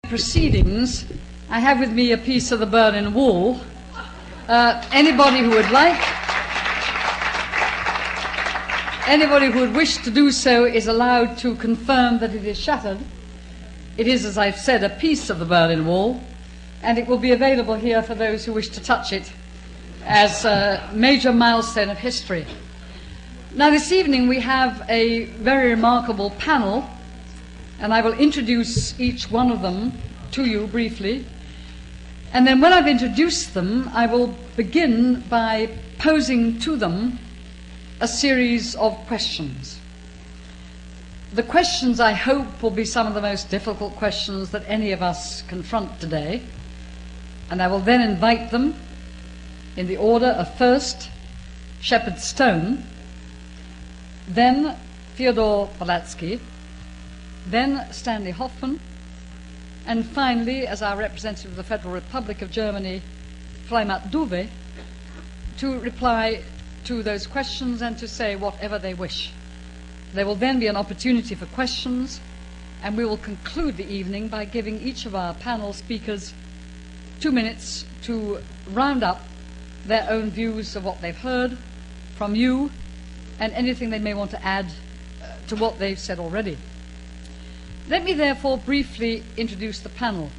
Proceedings, I have with me a piece of the Berlin Wall. Anybody who would wish to do so is allowed to confirm that it is shattered. It is, as I've said, a piece of the Berlin Wall, and it will be available here for those who wish to touch it as a major milestone of history. Now, this evening we have a very remarkable panel, and I will introduce each one of them to you briefly. And then when I've introduced them, I will begin by posing to them a series of questions. The questions, I hope, will be some of the most difficult questions that any of us confront today. And I will then invite them in the order of first Shepard Stone, then Fyodor Balatsky, then Stanley Hoffmann, and finally, as our representative of the Federal Republic of Germany, Fleymat Dube, to reply to those questions and to say whatever they wish. There will then be an opportunity for questions, and we will conclude the evening by giving each of our panel speakers 2 minutes to round up their own views of what they've heard from you and anything they may want to add to what they've said already. Let me therefore briefly introduce the panel.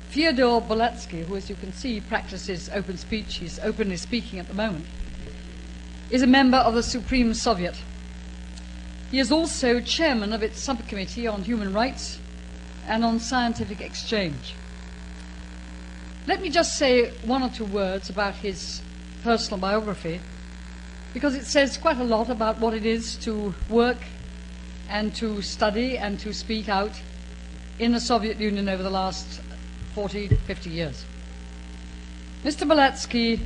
Fyodor Balatsky, who, as you can see, practices open speech, he's openly speaking at the moment, is a member of the Supreme Soviet. He is also chairman of its subcommittee on human rights and on scientific exchange. Let me just say one or two words about his personal biography, because it says quite a lot about what it is to work and to study and to speak out in the Soviet Union over the last 40, 50 years. Mr. Balatsky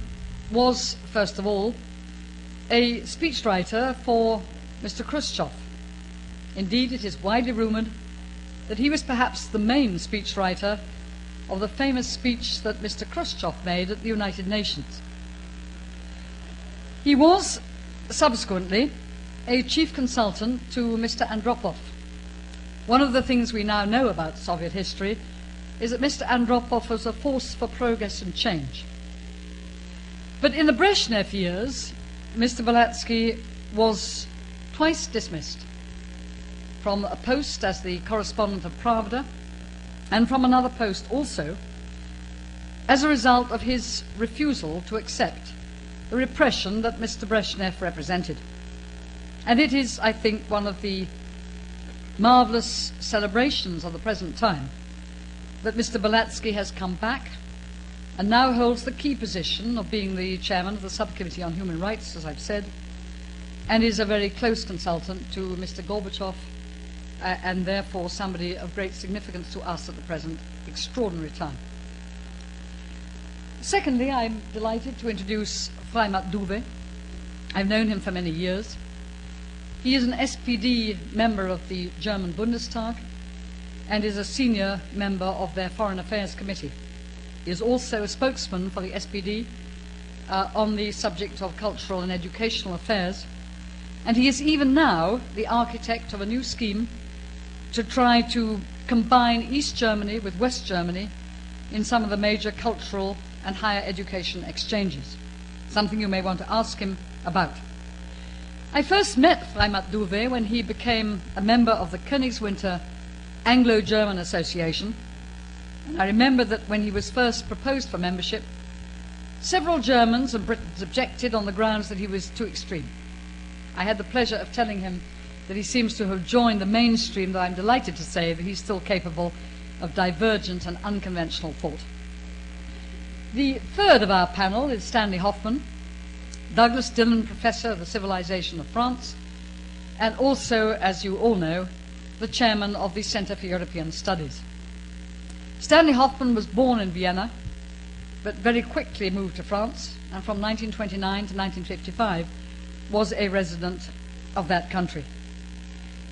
was, first of all, a speechwriter for Mr. Khrushchev. Indeed, it is widely rumored that he was perhaps the main speechwriter of the famous speech that Mr. Khrushchev made at the United Nations. He was subsequently a chief consultant to Mr. Andropov. One of the things we now know about Soviet history is that Mr. Andropov was a force for progress and change. But in the Brezhnev years, Mr. Balatsky was twice dismissed from a post as the correspondent of Pravda and from another post also as a result of his refusal to accept the repression that Mr. Brezhnev represented. And it is, I think, one of the marvelous celebrations of the present time that Mr. Balatsky has come back and now holds the key position of being the chairman of the Subcommittee on Human Rights, as I've said, and is a very close consultant to Mr. Gorbachev, and therefore somebody of great significance to us at the present extraordinary time. Secondly, I'm delighted to introduce Fleymat Dube. I've known him for many years. He is an SPD member of the German Bundestag and is a senior member of their Foreign Affairs Committee. He is also a spokesman for the SPD on the subject of cultural and educational affairs, and he is even now the architect of a new scheme to try to combine East Germany with West Germany in some of the major cultural and higher education exchanges, something you may want to ask him about. I first met Fleymat Dube when he became a member of the Königswinter Anglo-German Association. And I remember that when he was first proposed for membership, several Germans and Britons objected on the grounds that he was too extreme. I had the pleasure of telling him that he seems to have joined the mainstream, though I'm delighted to say that he's still capable of divergent and unconventional thought. The third of our panel is Stanley Hoffmann, Douglas Dillon Professor of the Civilization of France, and also, as you all know, the chairman of the Center for European Studies. Stanley Hoffmann was born in Vienna, but very quickly moved to France, and from 1929 to 1955 was a resident of that country.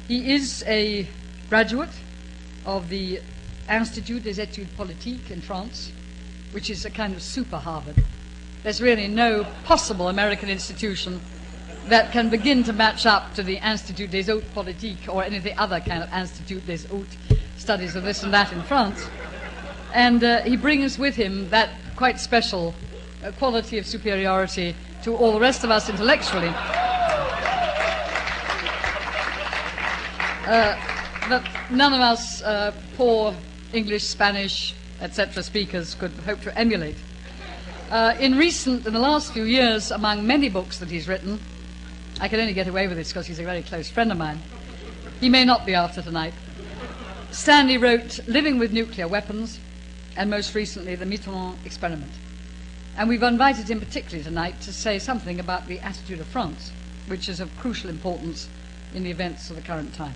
He is a graduate of the Institut des Études Politiques in France, which is a kind of super Harvard. There's really no possible American institution that can begin to match up to the Institut des Hautes Politiques or any of the other kind of Institut des Hautes studies of this and that in France. And he brings with him that quite special quality of superiority to all the rest of us intellectually that none of us poor English, Spanish, etc. speakers could hope to emulate. In the last few years, among many books that he's written, I can only get away with this because he's a very close friend of mine. He may not be after tonight. Stanley wrote Living with Nuclear Weapons, and most recently, The Mitterrand Experiment. And we've invited him particularly tonight to say something about the attitude of France, which is of crucial importance in the events of the current time.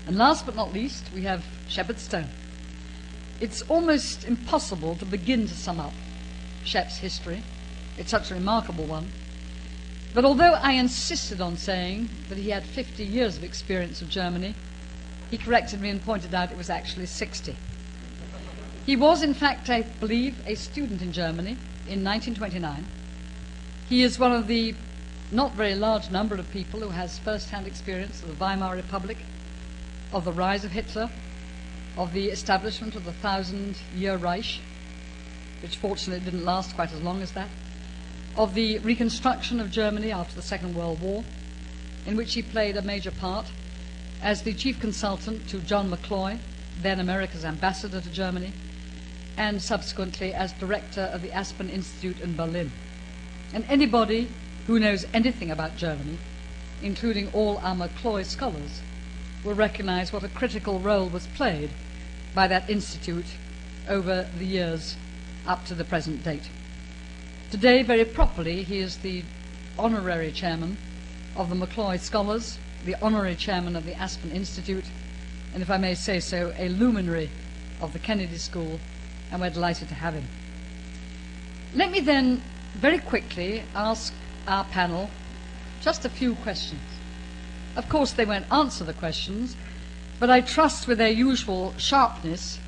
And last but not least, we have Shepard Stone. It's almost impossible to begin to sum up Shep's history. It's such a remarkable one. But although I insisted on saying that he had 50 years of experience of Germany, he corrected me and pointed out it was actually 60. He was, in fact, I believe, a student in Germany in 1929. He is one of the not very large number of people who has first-hand experience of the Weimar Republic, of the rise of Hitler, of the establishment of the 1,000-year Reich, which fortunately didn't last quite as long as that, of the reconstruction of Germany after the Second World War, in which he played a major part as the chief consultant to John McCloy, then America's ambassador to Germany, and subsequently as director of the Aspen Institute in Berlin. And anybody who knows anything about Germany, including all our McCloy scholars, will recognize what a critical role was played by that institute over the years up to the present date. Today, very properly, he is the honorary chairman of the McCloy Scholars, the honorary chairman of the Aspen Institute, and if I may say so, a luminary of the Kennedy School, and we're delighted to have him. Let me then very quickly ask our panel just a few questions. Of course, they won't answer the questions, but I trust with their usual sharpness,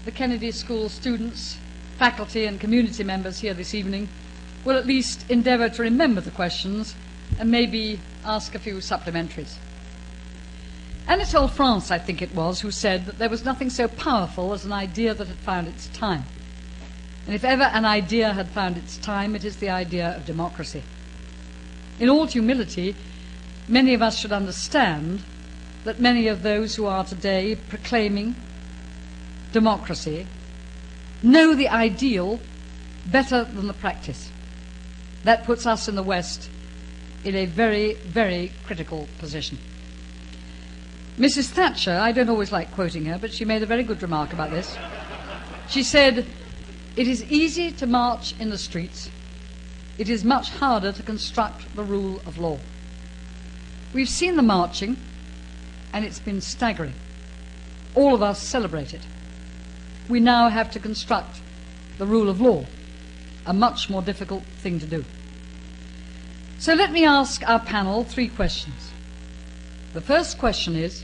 the Kennedy School students, faculty and community members here this evening will at least endeavour to remember the questions and maybe ask a few supplementaries. Anatole France, I think it was, who said that there was nothing so powerful as an idea that had found its time. And if ever an idea had found its time, it is the idea of democracy. In all humility, many of us should understand that many of those who are today proclaiming democracy know the ideal better than the practice. That puts us in the West in a very, very critical position. Mrs. Thatcher, I don't always like quoting her, but she made a very good remark about this. She said, "It is easy to march in the streets. It is much harder to construct the rule of law." We've seen the marching, and it's been staggering. All of us celebrate it. We now have to construct the rule of law, a much more difficult thing to do. So let me ask our panel 3 questions. The first question is,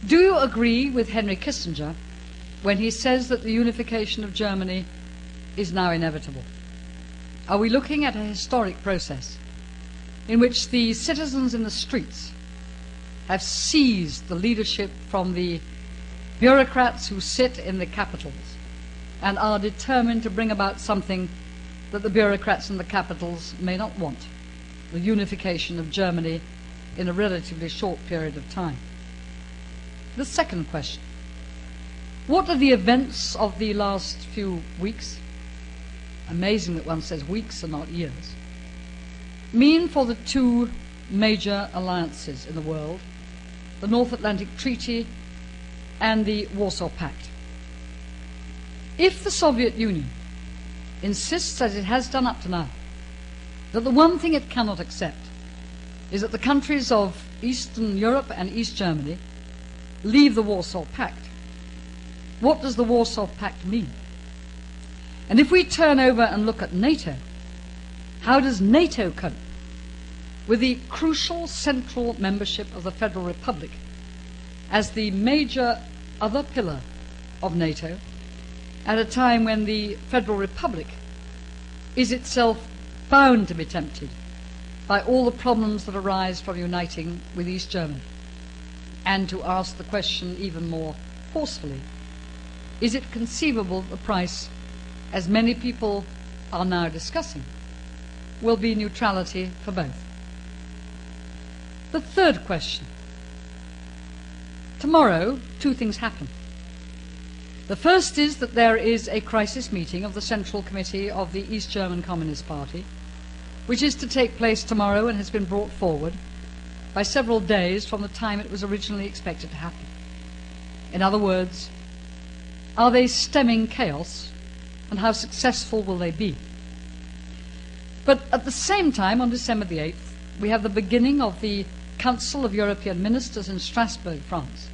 do you agree with Henry Kissinger when he says that the unification of Germany is now inevitable? Are we looking at a historic process in which the citizens in the streets have seized the leadership from the bureaucrats who sit in the capitals and are determined to bring about something that the bureaucrats in the capitals may not want, the unification of Germany in a relatively short period of time? The second question, what are the events of the last few weeks, amazing that one says weeks and not years, mean for the 2 major alliances in the world, the North Atlantic Treaty and the Warsaw Pact? If the Soviet Union insists, as it has done up to now, that the one thing it cannot accept is that the countries of Eastern Europe and East Germany leave the Warsaw Pact, what does the Warsaw Pact mean? And if we turn over and look at NATO, how does NATO cope with the crucial central membership of the Federal Republic as the major other pillar of NATO at a time when the Federal Republic is itself bound to be tempted by all the problems that arise from uniting with East Germany? and to ask the question even more forcefully, is it conceivable that the price, as many people are now discussing, will be neutrality for both? The third question. Tomorrow, two things happen. The first is that there is a crisis meeting of the Central Committee of the East German Communist Party, which is to take place tomorrow and has been brought forward by several days from the time it was originally expected to happen. In other words, are they stemming chaos, and how successful will they be? But at the same time, on December the 8th, we have the beginning of the Council of European Ministers in Strasbourg, France,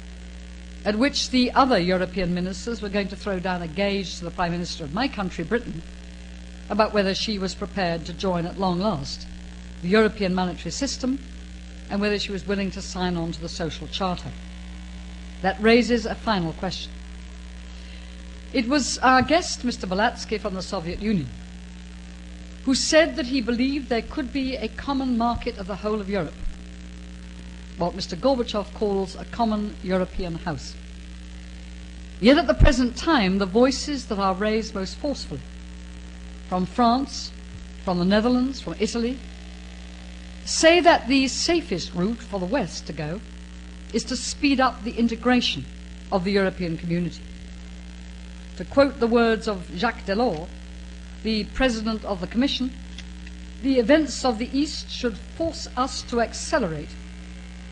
at which the other European ministers were going to throw down a gauge to the Prime Minister of my country, Britain, about whether she was prepared to join at long last the European monetary system and whether she was willing to sign on to the social charter. That raises a final question. It was our guest, Mr. Belatsky from the Soviet Union, who said that he believed there could be a common market of the whole of Europe, what Mr. Gorbachev calls a common European house. Yet at the present time, the voices that are raised most forcefully from France, from the Netherlands, from Italy, say that the safest route for the West to go is to speed up the integration of the European community. To quote the words of Jacques Delors, the President of the Commission, the events of the East should force us to accelerate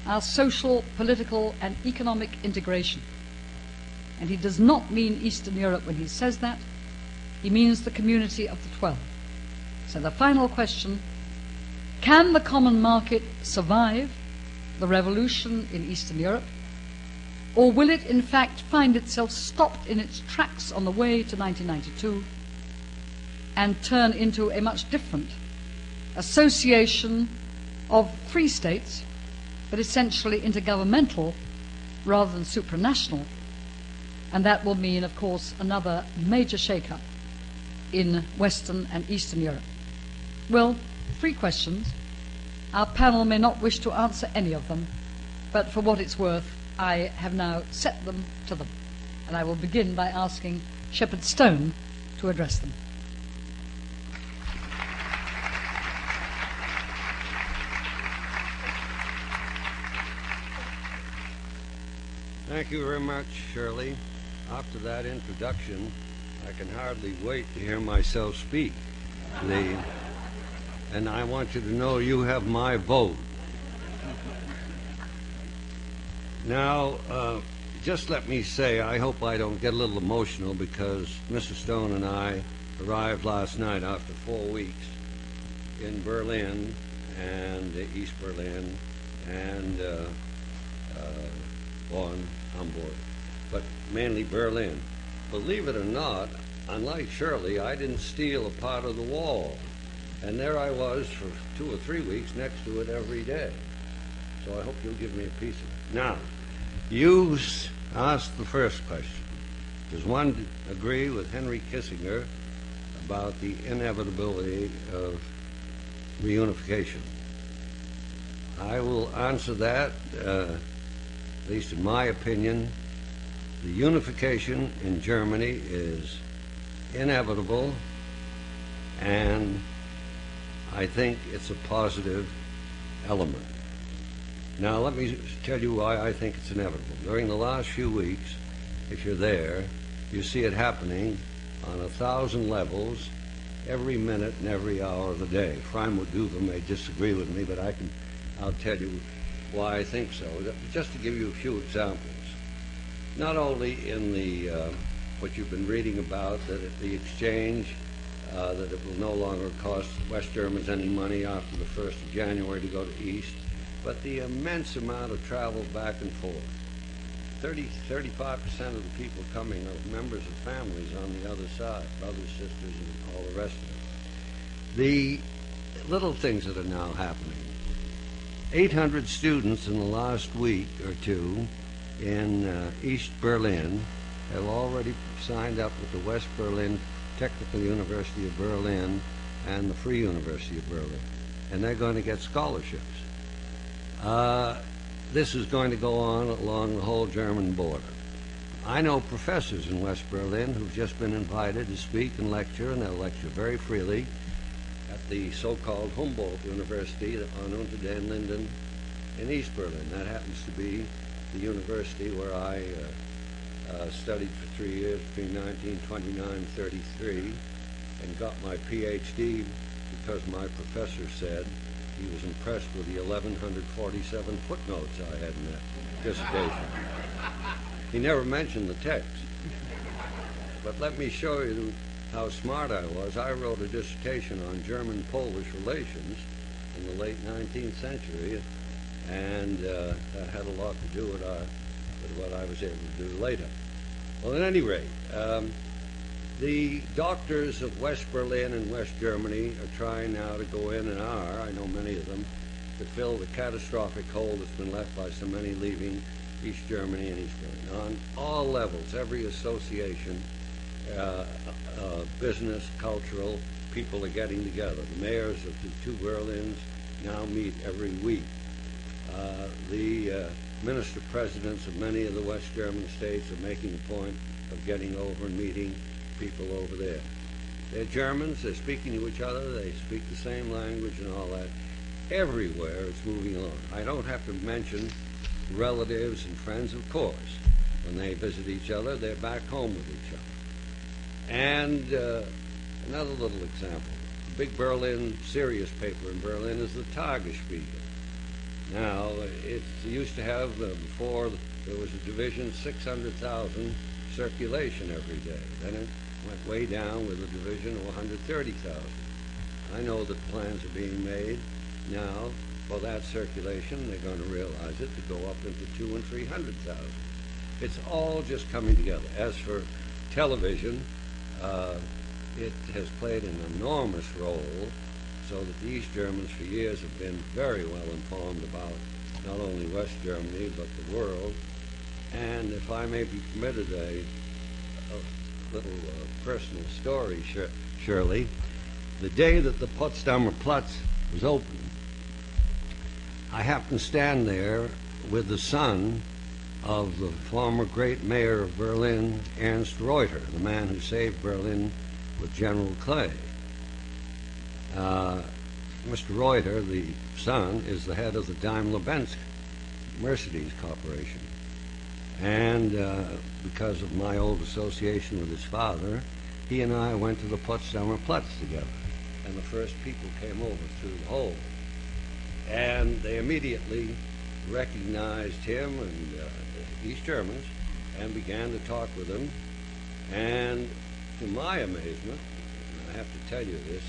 our social, political, and economic integration. And he does not mean Eastern Europe when he says that. He means the community of the 12. So the final question, can the common market survive the revolution in Eastern Europe? Or will it in fact find itself stopped in its tracks on the way to 1992 and turn into a much different association of free states, but essentially intergovernmental rather than supranational? And that will mean, of course, another major shake-up in Western and Eastern Europe. Well, 3 questions. Our panel may not wish to answer any of them, but for what it's worth, I have now set them to them. And I will begin by asking Shepherd Stone to address them. Thank you very much, Shirley. After that introduction, I can hardly wait to hear myself speak. And I want you to know you have my vote. Now, just let me say, I hope I don't get a little emotional because Mr. Stone and I arrived last night after 4 weeks in Berlin and East Berlin and Bonn, Hamburg, but mainly Berlin. Believe it or not, unlike Shirley, I didn't steal a part of the wall. And there I was for 2 or 3 weeks next to it every day. So I hope you'll give me a piece of it. Now, you asked the first question. Does one agree with Henry Kissinger about the inevitability of reunification? I will answer that, at least in my opinion. The unification in Germany is inevitable, and I think it's a positive element. Now, let me tell you why I think it's inevitable. During the last few weeks, if you're there, you see it happening on 1,000 levels every minute and every hour of the day. Freimut Duva may disagree with me, but I'll tell you why I think so. Just to give you a few examples. Not only in the what you've been reading about, that the exchange, that it will no longer cost West Germans any money after the 1st of January to go to East, but the immense amount of travel back and forth. 35% of the people coming are members of families on the other side, brothers, sisters, and all the rest of it. The little things that are now happening. 800 students in the last week or two in East Berlin have already signed up with the West Berlin Technical University of Berlin and the Free University of Berlin, and they're going to get scholarships. this is going to go on along the whole German border. I know professors in West Berlin who've just been invited to speak and lecture, and they'll lecture very freely at the so-called Humboldt University on Unter den Linden in East Berlin. That happens to be the university where I studied for 3 years between 1929 and 33 and got my PhD because my professor said he was impressed with the 1,147 footnotes I had in that dissertation. He never mentioned the text. But let me show you how smart I was. I wrote a dissertation on German-Polish relations in the late 19th century, and that had a lot to do with what I was able to do later. Well, at any rate, the doctors of West Berlin and West Germany are trying now to go in, and I know many of them, to fill the catastrophic hole that's been left by so many leaving East Germany and East Berlin. On all levels, every association, business, cultural, people are getting together. The mayors of the two Berlins now meet every week. The minister-presidents of many of the West German states are making a point of getting over and meeting people over there. They're Germans, they're speaking to each other, they speak the same language and all that. Everywhere it's moving along. I don't have to mention relatives and friends, of course. When they visit each other, they're back home with each other. And another little example. The big Berlin, serious paper in Berlin is the Tagesspiegel. Now, it used to have, before there was a division, 600,000 circulation every day. Then it went way down with a division of 130,000. I know that plans are being made now for that circulation. They're going to realize it to go up into 200,000 and 300,000. It's all just coming together. As for television, it has played an enormous role, so that the East Germans for years have been very well informed about not only West Germany, but the world. And if I may be permitted a little personal story, Shirley, the day that the Potsdamer Platz was opened, I happened to stand there with the son of the former great mayor of Berlin, Ernst Reuter, the man who saved Berlin with General Clay. Mr. Reuter, the son, is the head of the Daimler-Benz Mercedes Corporation. And because of my old association with his father, he and I went to the Potsdamer Platz together. And the first people came over through the hole. And they immediately recognized him and East Germans and began to talk with him. And to my amazement, and I have to tell you this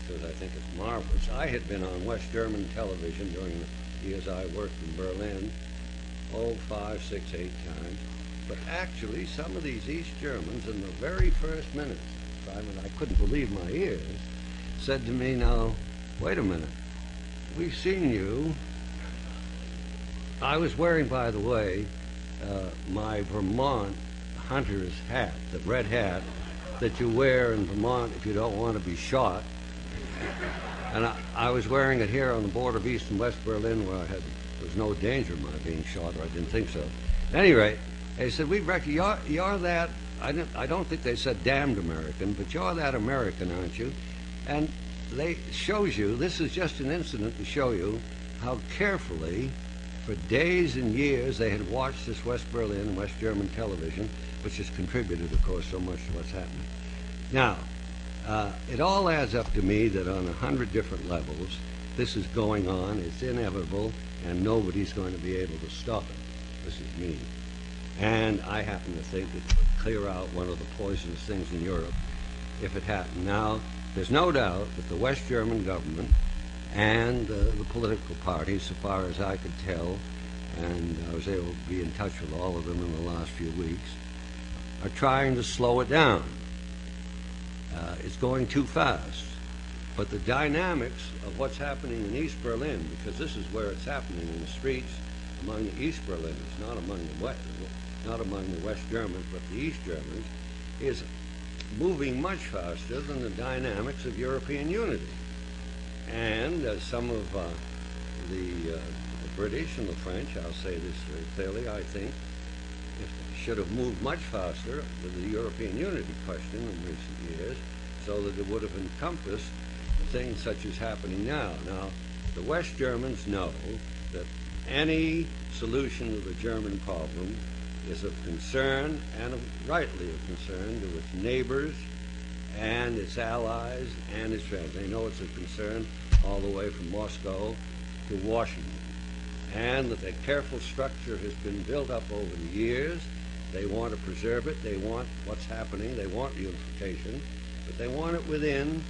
because I think it's marvelous, I had been on West German television during the years I worked in Berlin, 5, 6, 8 times. But actually, some of these East Germans, in the very first minutes, Simon, I couldn't believe my ears, said to me, "Now, wait a minute. We've seen you." I was wearing, by the way, my Vermont hunter's hat, the red hat that you wear in Vermont if you don't want to be shot. And I was wearing it here on the border of East and West Berlin where there was no danger of my being shot, or I didn't think so. At any rate, they said, "We reckon you're that," I don't think they said damned American, but you're that American, aren't you? And they shows you, this is just an incident to show you how carefully, for days and years, they had watched this West Berlin and West German television, which has contributed, of course, so much to what's happening. Now, it all adds up to me that on 100 different levels, this is going on, it's inevitable, and nobody's going to be able to stop it. This is me. And I happen to think it would clear out one of the poisonous things in Europe if it happened. Now, there's no doubt that the West German government and the political parties, so far as I could tell, and I was able to be in touch with all of them in the last few weeks, are trying to slow it down. It's going too fast. But the dynamics of what's happening in East Berlin, because this is where it's happening in the streets among the East Berliners, not among the West Germans, but the East Germans, is moving much faster than the dynamics of European unity. And some of the British and the French, I'll say this very clearly, I think, should have moved much faster with the European unity question in recent years, so that it would have encompassed things such as happening now. Now, the West Germans know that any solution to the German problem is of concern, and rightly of concern, to its neighbors and its allies and its friends. They know it's a concern all the way from Moscow to Washington, and that a careful structure has been built up over the years. They want to preserve it. They want what's happening. They want unification, but they want it within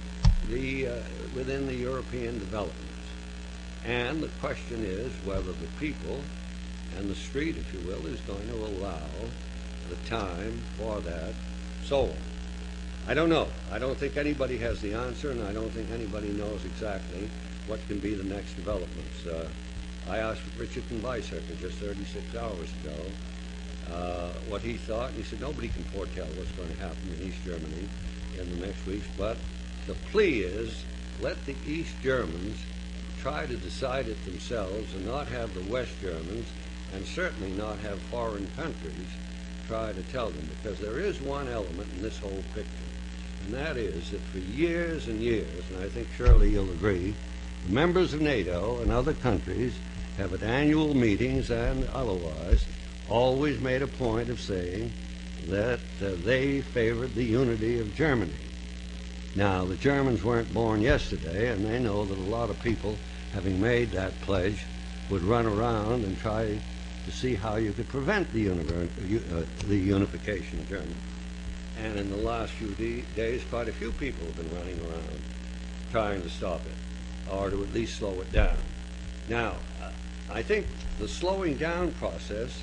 the European developments. And the question is whether the people and the street, if you will, is going to allow the time for that. So, I don't know. I don't think anybody has the answer, and I don't think anybody knows exactly what can be the next developments. I asked Richard von Weizsäcker just 36 hours ago what he thought, and he said nobody can foretell what's going to happen in East Germany in the next weeks, but the plea is let the East Germans try to decide it themselves and not have the West Germans, and certainly not have foreign countries try to tell them, because there is one element in this whole picture, and that is that for years and years, and I think surely you'll agree, the members of NATO and other countries have at annual meetings and otherwise always made a point of saying that they favored the unity of Germany. Now, the Germans weren't born yesterday, and they know that a lot of people, having made that pledge, would run around and try to see how you could prevent the unification of Germany. And in the last few days, quite a few people have been running around trying to stop it, or to at least slow it down. Now, I think the slowing down process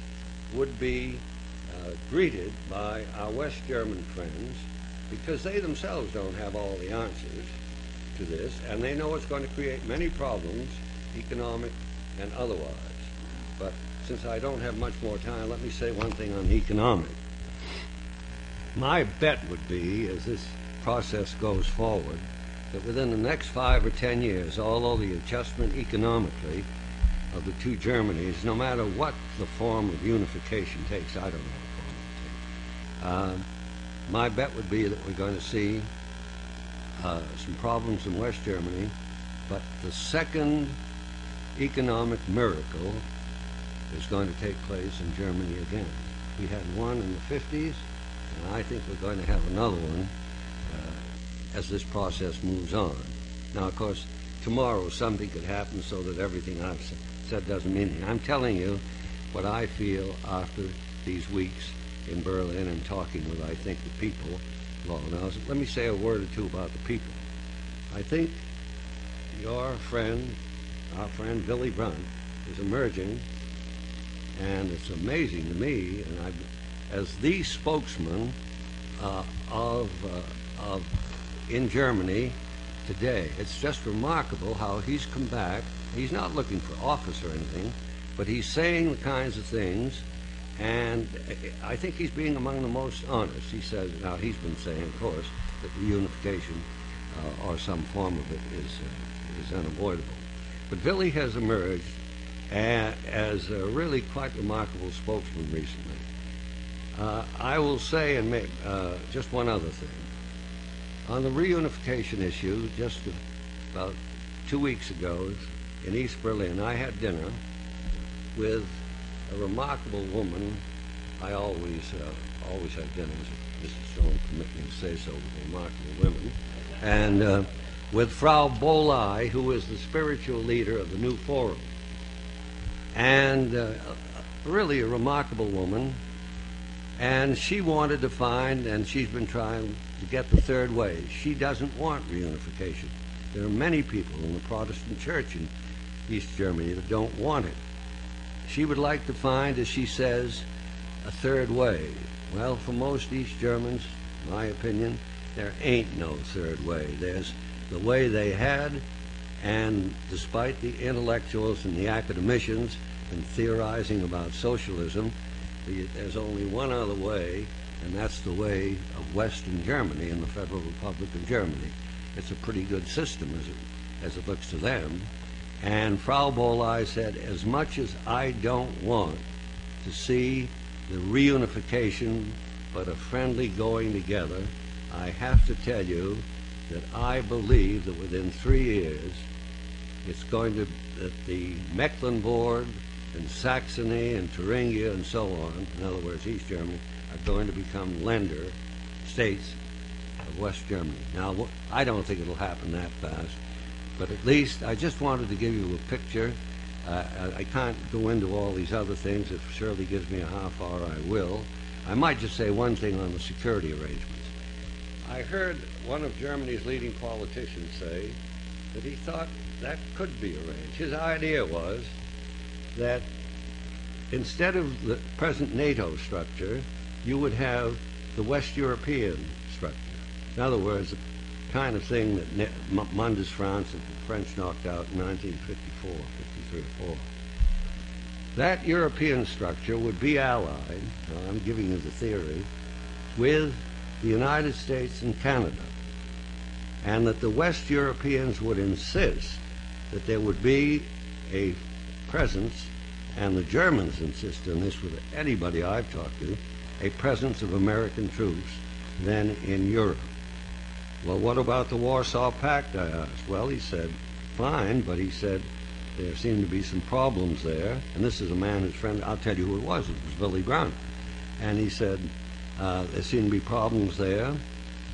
would be greeted by our West German friends, because they themselves don't have all the answers to this, and they know it's going to create many problems, economic and otherwise. But since I don't have much more time, let me say one thing on economic. My bet would be, as this process goes forward, that within the next 5 or 10 years, although the adjustment economically of the two Germanys, no matter what the form of unification takes, I don't know what form it takes, my bet would be that we're going to see some problems in West Germany, but the second economic miracle is going to take place in Germany again. We had one in the 50s, and I think we're going to have another one as this process moves on. Now, of course, tomorrow something could happen so that everything I've said doesn't mean anything. I'm telling you what I feel after these weeks in Berlin and talking with, I think, the people. Well, now, let me say a word or two about the people. I think your friend, our friend Willy Brandt, is emerging, and it's amazing to me, and as the spokesman in Germany today, it's just remarkable how he's come back. He's not looking for office or anything, but he's saying the kinds of things, and I think he's being among the most honest. He says, now he's been saying, of course, that the unification or some form of it is unavoidable. But Willy has emerged as a really quite remarkable spokesman recently. I will say, and just one other thing. On the reunification issue, just about 2 weeks ago in East Berlin, I had dinner with a remarkable woman. I always have dinners, if Mrs. Stone will permit me to say so, with remarkable women. And with Frau Boley, who is the spiritual leader of the New Forum. And really a remarkable woman. And she wanted to find, and she's been trying to get the third way. She doesn't want reunification. There are many people in the Protestant church in East Germany that don't want it. She would like to find, as she says, a third way. Well, for most East Germans, my opinion, there ain't no third way. There's the way they had, and despite the intellectuals and the academicians and theorizing about socialism, there's only one other way, and that's the way of Western Germany and the Federal Republic of Germany. It's a pretty good system as it looks to them, And Frau Bolai said, as much as I don't want to see the reunification but a friendly going together, I have to tell you that I believe that within 3 years it's going to, that the Mecklenburg and Saxony and Thuringia and so on, in other words, East Germany, are going to become Länder, states of West Germany. Now, I don't think it'll happen that fast, but at least I just wanted to give you a picture. I can't go into all these other things. If Shirley gives me a half hour, I will. I might just say one thing on the security arrangements. I heard one of Germany's leading politicians say that he thought that could be arranged. His idea was that instead of the present NATO structure, you would have the West European structure. In other words, the kind of thing that Mundus France that the French knocked out in 1954, 53 or 4. That European structure would be allied, now I'm giving you the theory, with the United States and Canada, and that the West Europeans would insist that there would be a presence, and the Germans insist on this with anybody I've talked to, a presence of American troops then in Europe. Well, what about the Warsaw Pact, I asked. Well, he said, fine, but he said there seemed to be some problems there, and this is a man whose friend, I'll tell you who it was Willy Brandt. And he said, there seem to be problems there,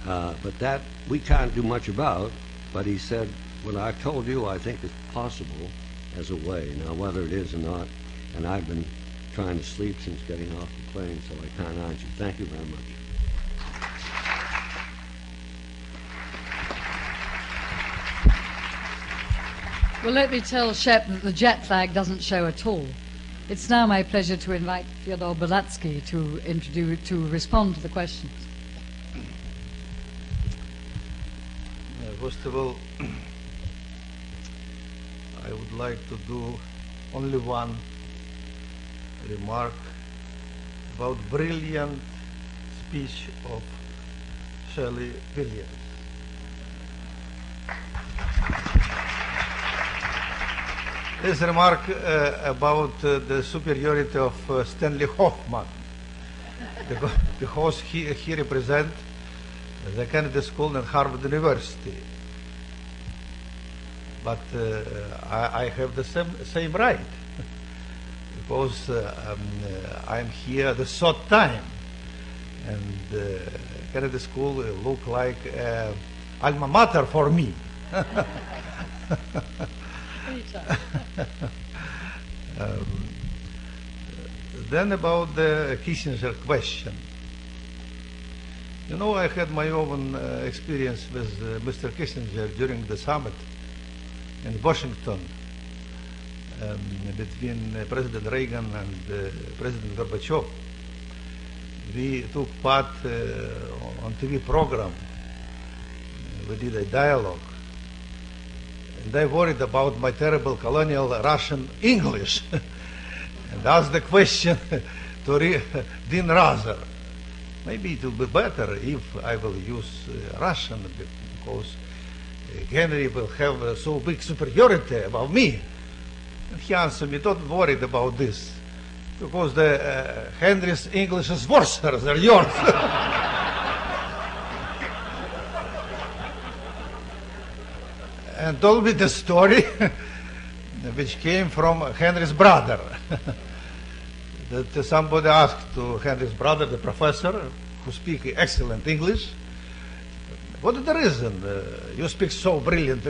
but that we can't do much about, but he said, what I told you I think is possible as a way. Now, whether it is or not, and I've been trying to sleep since getting off the plane, so I can't answer. Thank you very much. Well, let me tell Shep that the jet lag doesn't show at all. It's now my pleasure to invite Fyodor Belatsky to respond to the questions. First of all, I would like to do only one remark about brilliant speech of Shirley Williams. This remark about the superiority of Stanley Hoffman, because he represents the Kennedy School and Harvard University. But I have the same right, because I'm here the third time, and Kennedy School look like alma mater for me. Then about the Kissinger question. You know, I had my own experience with Mr. Kissinger during the summit in Washington between President Reagan and President Gorbachev. We took part on TV program. We did a dialogue. And I worried about my terrible colonial Russian English and asked the question to Dean Rather. Maybe it will be better if I will use Russian, because Henry will have so big superiority above me. And he answered me, don't worry about this, because the Henry's English is worse than yours. And told me the story which came from Henry's brother. That somebody asked to Henry's brother, the professor, who speaks excellent English, what is the reason you speak so brilliant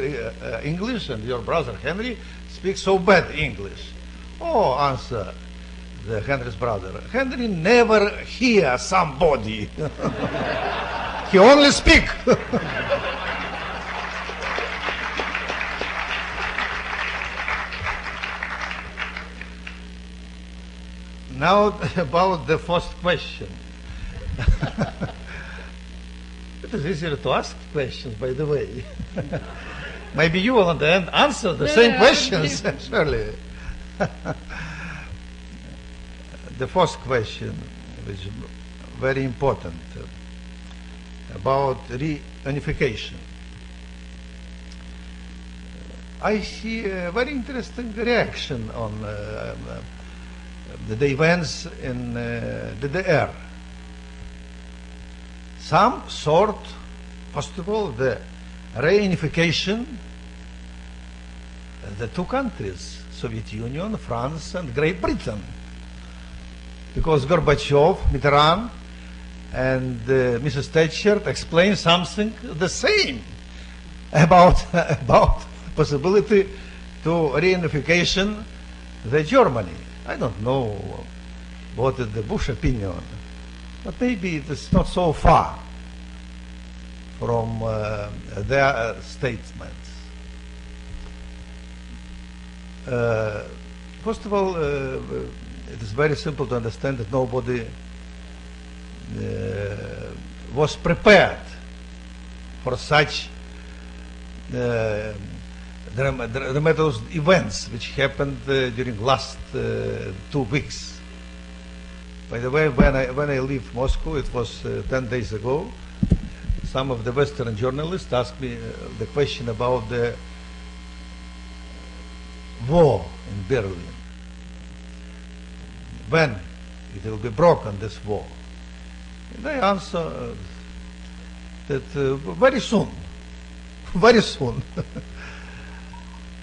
English and your brother Henry speaks so bad English? Oh, answered the Henry's brother, Henry never hear somebody. He only speak. Now about the first question. It is easier to ask questions, by the way. Maybe you will answer the same questions, surely. The first question, which is very important, about reunification. I see a very interesting reaction on the events in DDR. Some sort, first of all, the reunification of the two countries, Soviet Union, France, and Great Britain. Because Gorbachev, Mitterrand, and Mrs. Thatcher explained something the same about possibility to reunification the Germany. I don't know what is the Bush opinion, but maybe it is not so far from their statements. First of all, it is very simple to understand that nobody was prepared for such dramatic events which happened during last 2 weeks. By the way, when I left Moscow, it was 10 days ago, some of the Western journalists asked me the question about the war in Berlin. When it will be broken, this war? And I answer that very soon, very soon.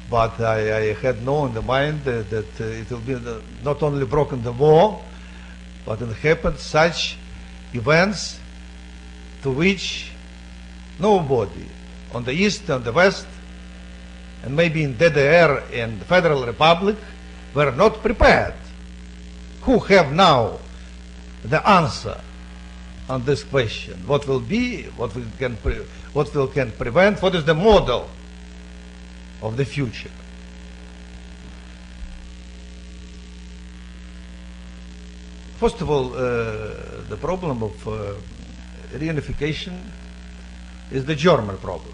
But I had known in the mind that it will be not only broken the war, but it happened such events to which nobody on the East and the West, and maybe in DDR and the Federal Republic, were not prepared. Who have now the answer on this question? What will be? What we can prevent? What is the model of the future? First of all, the problem of reunification is the German problem,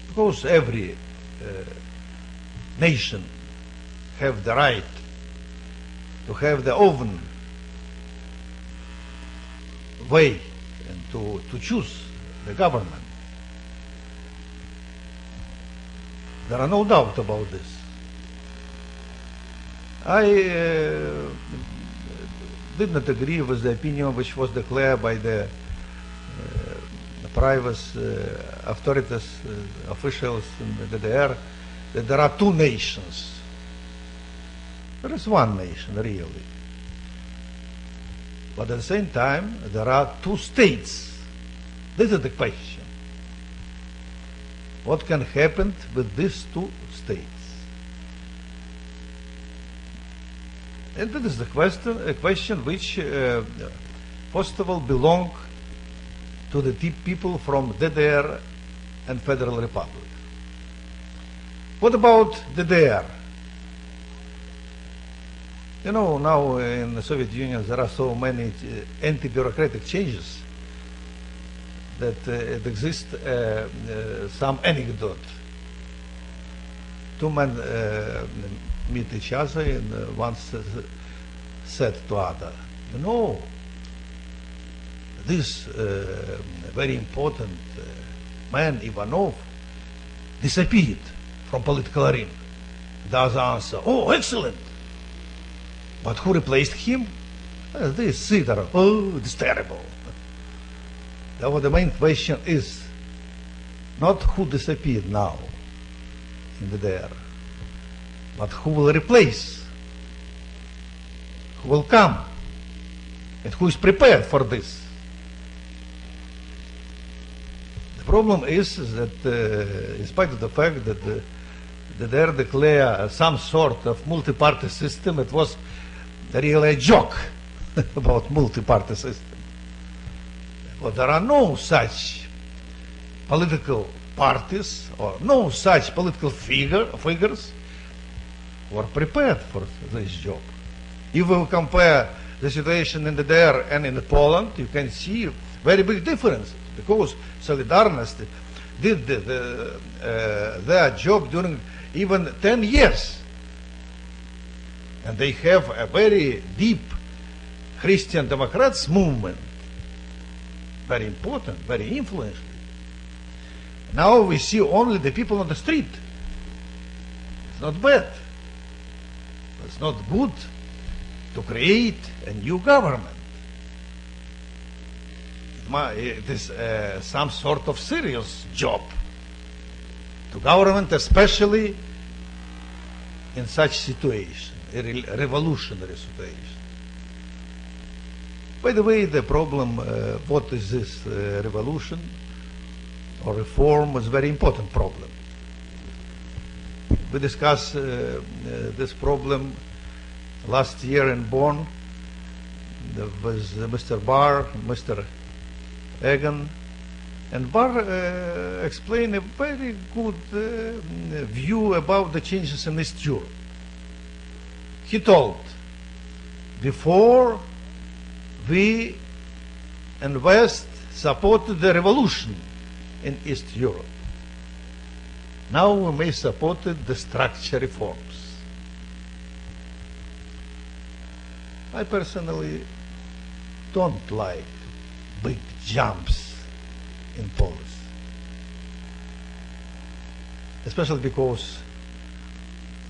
because every nation have the right to have their own way and to choose the government. There are no doubt about this. I did not agree with the opinion which was declared by the private authorities, officials in the DDR, that there are two nations. There is one nation, really. But at the same time, there are two states. This is the question. What can happen with these two states? And that is the question, a question which, first of all, belong to the people from DDR and Federal Republic. What about DDR? You know, now in the Soviet Union there are so many anti-bureaucratic changes that it exists some anecdote. Two men meet each other and one said to other, you know, this very important man, Ivanov, disappeared from political arena. The other answer, oh, excellent. But who replaced him? This Sidorov. Oh, it's terrible. Now the main question is not who disappeared now in the DDR, but who will replace, who will come, and who is prepared for this. The problem is that in spite of the fact that the DDR declared some sort of multi-party system, it was really a joke about multi-party system. But there are no such political parties or no such political figures who are prepared for this job. If we compare the situation in the DDR and in Poland, you can see very big differences, because Solidarność did their job during even 10 years. And they have a very deep Christian Democrats movement, very important, very influential. Now we see only the people on the street not bad. It's not good to create a new government. It is some sort of serious job to government, especially in such situation, a revolutionary situation. By the way, the problem, what is this revolution or reform, is a very important problem. We discussed this problem last year in Bonn. There was Mr. Barr, Mr. Egan, and Barr explained a very good view about the changes in East Europe. He told, before we in West supported the revolution in East Europe, now we may support the structure reforms. I personally don't like big jumps in policy, especially because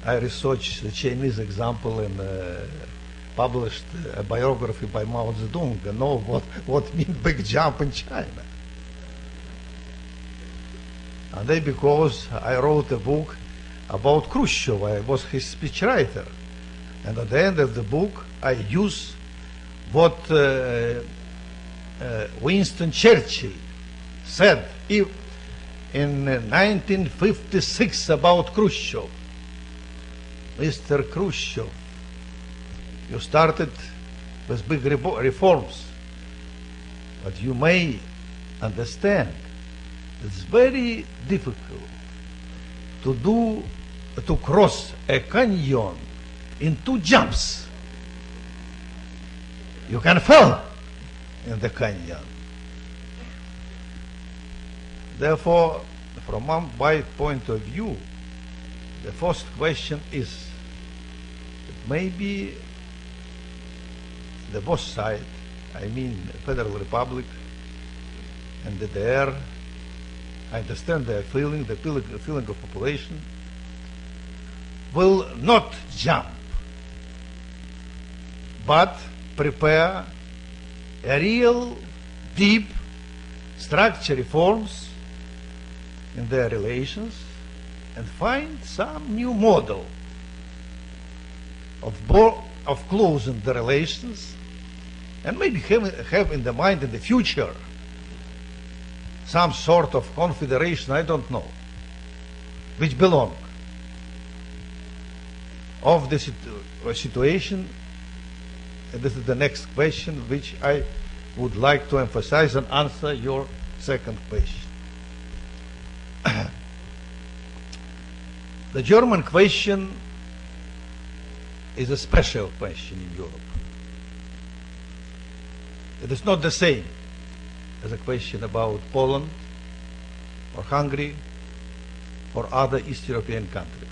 I researched the Chinese example and published a biography by Mao Zedong and know what means big jump in China. And then because I wrote a book about Khrushchev, I was his speechwriter. And at the end of the book, I use what Winston Churchill said in 1956 about Khrushchev. Mr. Khrushchev, you started with big reforms, but you may understand it's very difficult to cross a canyon in 2 jumps. You can fall in the canyon. Therefore, from my point of view, the first question is that maybe the both sides, I mean Federal Republic and DDR, I understand their feeling, the feeling of population, will not jump, but prepare a real deep structure reforms in their relations and find some new model of closing the relations, and maybe have in the mind in the future some sort of confederation, I don't know, which belong of the situation. And this is the next question which I would like to emphasize and answer your second question. The German question is a special question in Europe. It is not the same as a question about Poland or Hungary or other East European countries.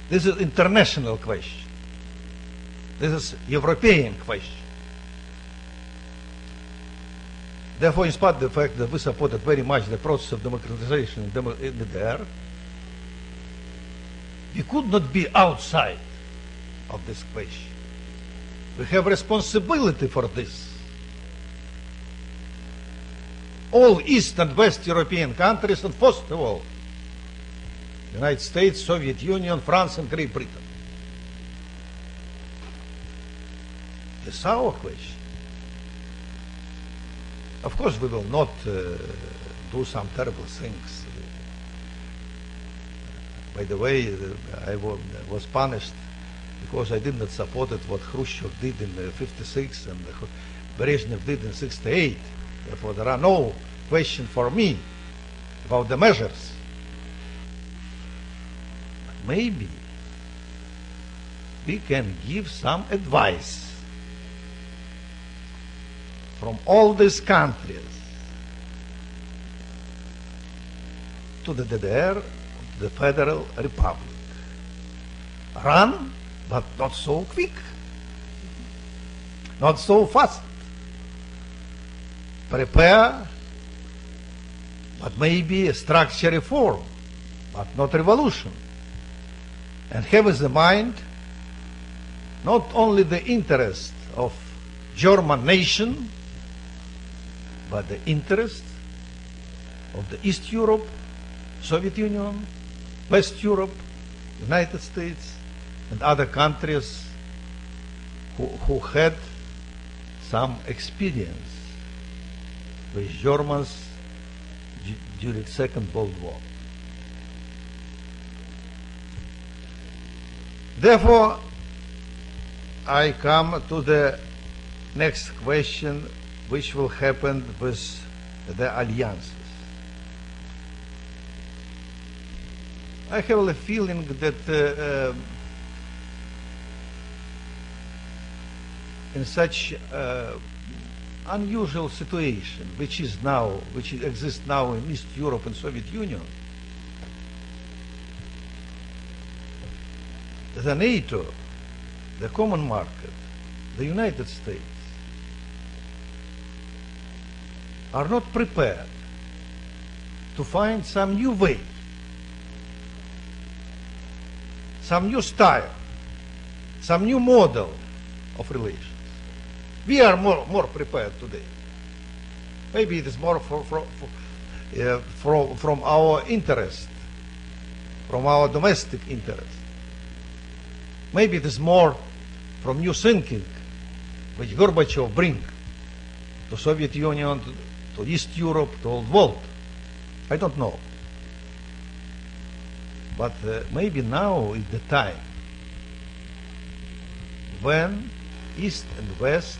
This is international question. This is European question. Therefore, in spite of the fact that we supported very much the process of democratization in DDR, we could not be outside of this question. We have responsibility for this. All East and West European countries, and first of all, United States, Soviet Union, France, and Great Britain. This is our question. Of course, we will not do some terrible things. By the way, I was punished because I did not support what Khrushchev did in '56 and Brezhnev did in '68. Therefore, there are no questions for me about the measures. But maybe we can give some advice from all these countries to the DDR, the Federal Republic. Run, but not so quick, not so fast. Prepare, but maybe a structure reform, but not revolution. and have in the mind not only the interest of German nation, but the interest of the East Europe, Soviet Union, West Europe, United States, and other countries who had some experience with Germans during Second World War. Therefore, I come to the next question, which will happen with the alliances. I have a feeling that in such unusual situation, which exists now in East Europe and Soviet Union, the NATO, the common market, the United States are not prepared to find some new way, some new style, some new model of relations. We are more prepared today. Maybe it is more from our interest, from our domestic interest. Maybe it is more from new thinking which Gorbachev bring to Soviet Union, to East Europe, to old world. I don't know. But maybe now is the time when East and West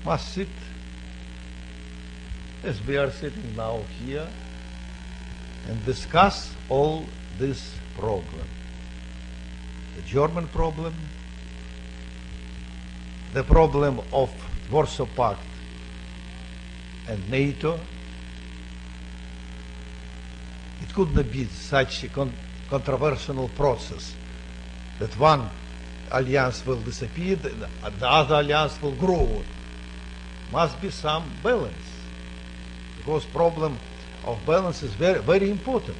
must sit as we are sitting now here and discuss all this problem. The German problem, the problem of Warsaw Pact and NATO. It could not be such a controversial process that one alliance will disappear and the other alliance will grow. Must be some balance, because problem of balance is very, very important.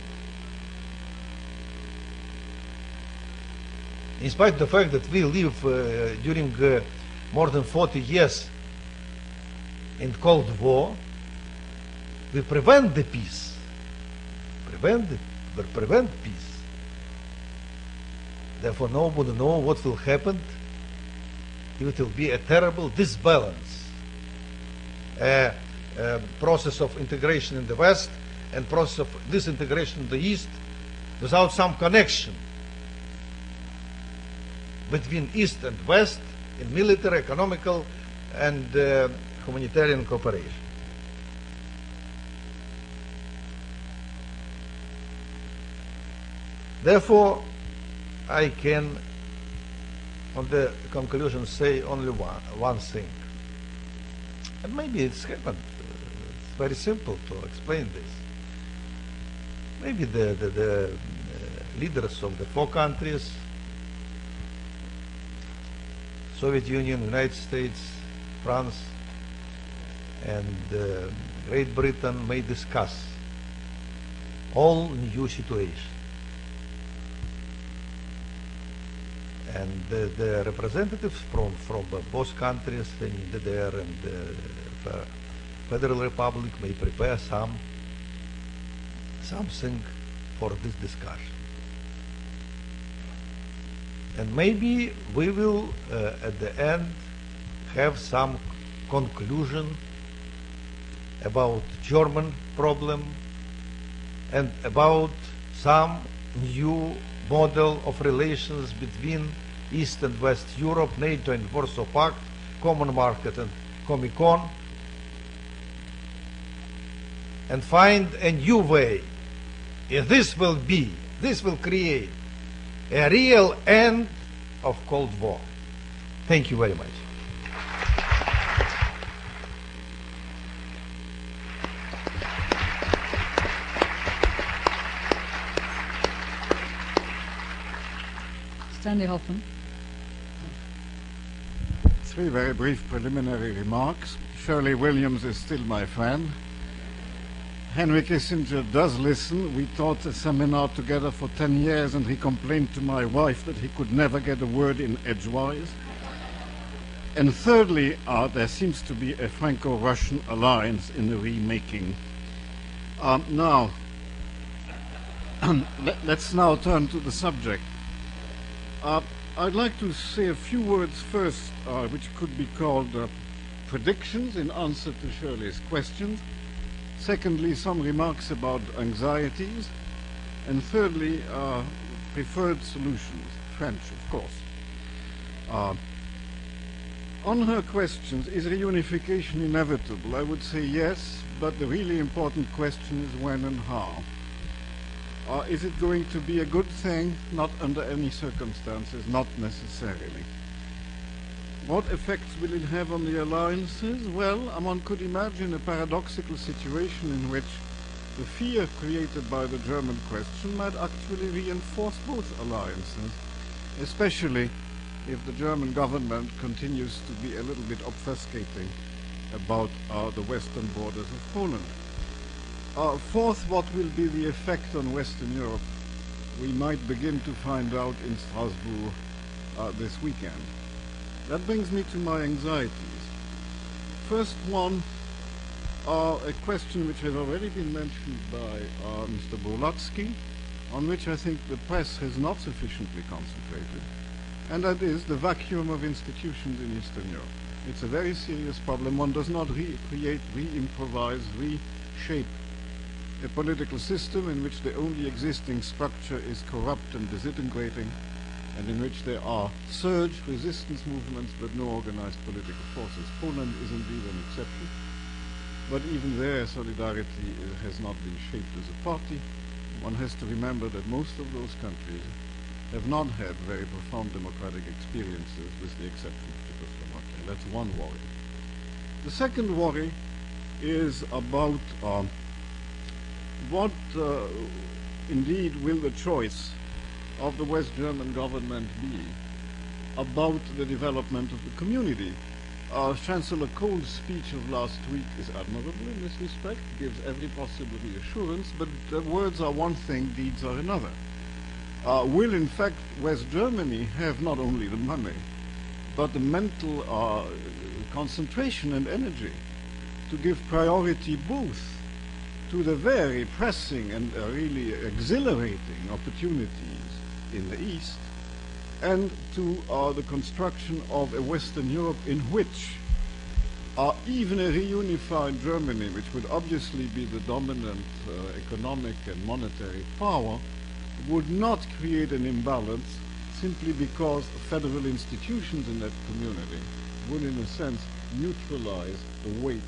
In spite of the fact that we live during more than 40 years in Cold War, we prevent the peace. Prevent peace. Therefore, nobody knows what will happen. It will be a terrible disbalance. Process of integration in the West and process of disintegration in the East without some connection between East and West in military, economical, and humanitarian cooperation. Therefore, I can, on the conclusion, say only one thing. And maybe it's happened. It's very simple to explain this. Maybe the leaders of the four countries, Soviet Union, United States, France, and Great Britain may discuss all new situations. And the representatives from both countries, the DDR and the Federal Republic, may prepare something for this discussion. And maybe we will, at the end, have some conclusion about German problem and about some new model of relations between East and West Europe, NATO and Warsaw Pact, common market and Comecon, and find a new way. And this will create a real end of Cold War. Thank you very much. Stanley Hoffman. Three very brief preliminary remarks. Shirley Williams is still my friend. Henry Kissinger does listen. We taught a seminar together for 10 years, and he complained to my wife that he could never get a word in edgewise. And thirdly, there seems to be a Franco-Russian alliance in the remaking. Now, let's now turn to the subject. I'd like to say a few words first, which could be called predictions in answer to Shirley's questions. Secondly, some remarks about anxieties. And thirdly, preferred solutions, French, of course. On her questions, is reunification inevitable? I would say yes, but the really important question is when and how. Is it going to be a good thing? Not under any circumstances, not necessarily. What effects will it have on the alliances? Well, one could imagine a paradoxical situation in which the fear created by the German question might actually reinforce both alliances, especially if the German government continues to be a little bit obfuscating about the western borders of Poland. Fourth, what will be the effect on Western Europe? We might begin to find out in Strasbourg this weekend. That brings me to my anxieties. First one, a question which has already been mentioned by Mr. Bolatsky, on which I think the press has not sufficiently concentrated, and that is the vacuum of institutions in Eastern Europe. It's a very serious problem. One does not recreate, re-improvise, reshape a political system in which the only existing structure is corrupt and disintegrating, and in which there are surge resistance movements but no organized political forces. Poland is indeed an exception, but even there solidarity has not been shaped as a party. One has to remember that most of those countries have not had very profound democratic experiences, with the exception of Czechoslovakia. That's one worry. The second worry is about what indeed will the choice of the West German government be about the development of the community. Chancellor Kohl's speech of last week is admirable in this respect, gives every possible reassurance, but words are one thing, deeds are another. Will in fact West Germany have not only the money, but the mental concentration and energy to give priority both to the very pressing and really exhilarating opportunities in the East, and to the construction of a Western Europe in which even a reunified Germany, which would obviously be the dominant economic and monetary power, would not create an imbalance simply because federal institutions in that community would, in a sense, neutralize the weight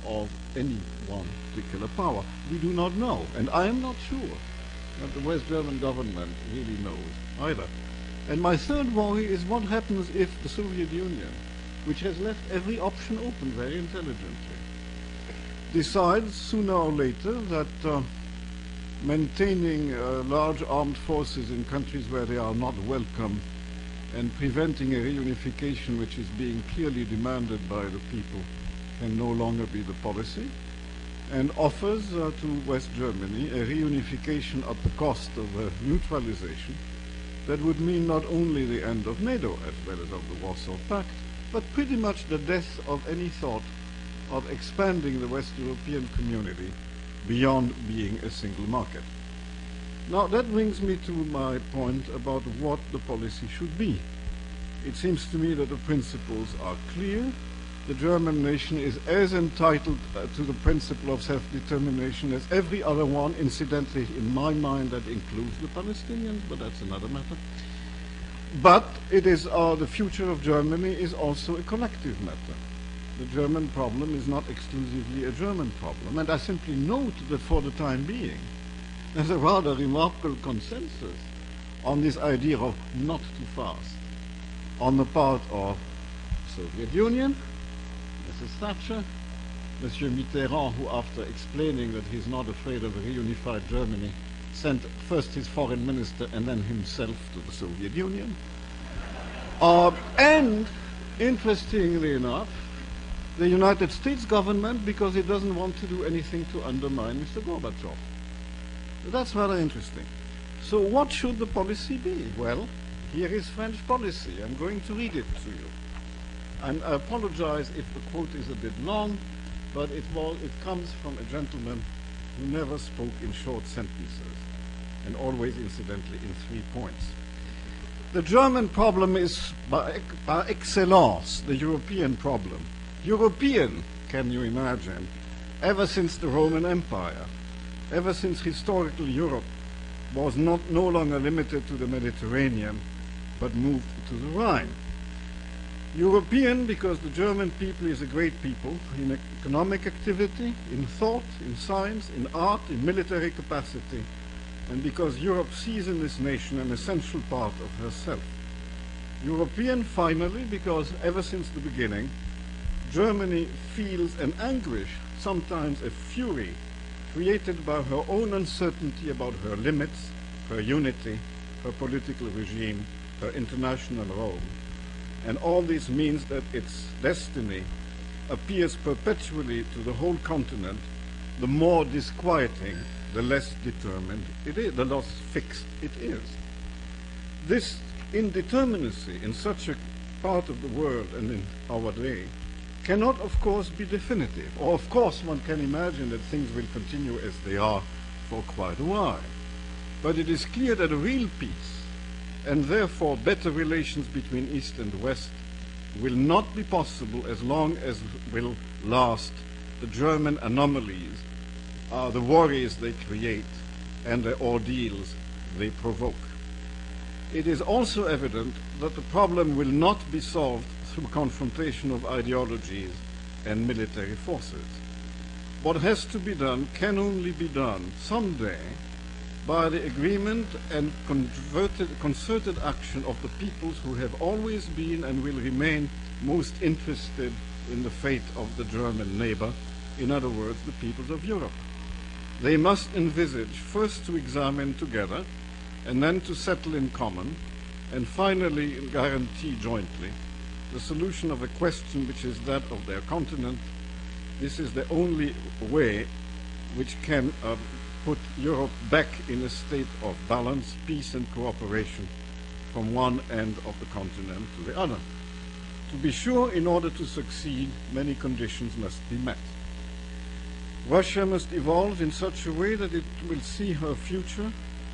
of any one particular power. We do not know, and I am not sure that the West German government really knows either. And my third worry is what happens if the Soviet Union, which has left every option open very intelligently, decides sooner or later that maintaining large armed forces in countries where they are not welcome and preventing a reunification which is being clearly demanded by the people can no longer be the policy, and offers to West Germany a reunification at the cost of neutralization that would mean not only the end of NATO as well as of the Warsaw Pact, but pretty much the death of any thought of expanding the West European community beyond being a single market. Now that brings me to my point about what the policy should be. It seems to me that the principles are clear. The German nation is as entitled to the principle of self-determination as every other one. Incidentally, in my mind, that includes the Palestinians, but that's another matter. But it is the future of Germany is also a collective matter. The German problem is not exclusively a German problem, and I simply note that for the time being, there's a rather remarkable consensus on this idea of not too fast on the part of the Soviet Union, Mrs. Thatcher, Monsieur Mitterrand, who after explaining that he's not afraid of a reunified Germany, sent first his foreign minister and then himself to the Soviet Union. And interestingly enough, The United States government because it doesn't want to do anything to undermine Mr. Gorbachev. That's rather interesting. So what should the policy be? Well, here is French policy. I'm going to read it to you. And I apologize if the quote is a bit long, but it comes from a gentleman who never spoke in short sentences, and always, incidentally, in 3 points. The German problem is, par excellence, the European problem. European, can you imagine, ever since the Roman Empire, ever since historical Europe was no longer limited to the Mediterranean, but moved to the Rhine. European because the German people is a great people in economic activity, in thought, in science, in art, in military capacity, and because Europe sees in this nation an essential part of herself. European, finally, because ever since the beginning, Germany feels an anguish, sometimes a fury, created by her own uncertainty about her limits, her unity, her political regime, her international role. And all this means that its destiny appears perpetually to the whole continent. The more disquieting, the less determined it is, the less fixed it is. This indeterminacy in such a part of the world and in our day cannot, of course, be definitive. Or, of course, one can imagine that things will continue as they are for quite a while. But it is clear that a real peace, and therefore better relations between East and West, will not be possible as long as will last the German anomalies, the worries they create, and the ordeals they provoke. It is also evident that the problem will not be solved through confrontation of ideologies and military forces. What has to be done can only be done someday by the agreement and concerted action of the peoples who have always been and will remain most interested in the fate of the German neighbor, in other words, the peoples of Europe. They must envisage first to examine together, and then to settle in common, and finally guarantee jointly the solution of a question which is that of their continent. This is the only way which can put Europe back in a state of balance, peace and cooperation from one end of the continent to the other. To be sure, in order to succeed, many conditions must be met. Russia must evolve in such a way that it will see her future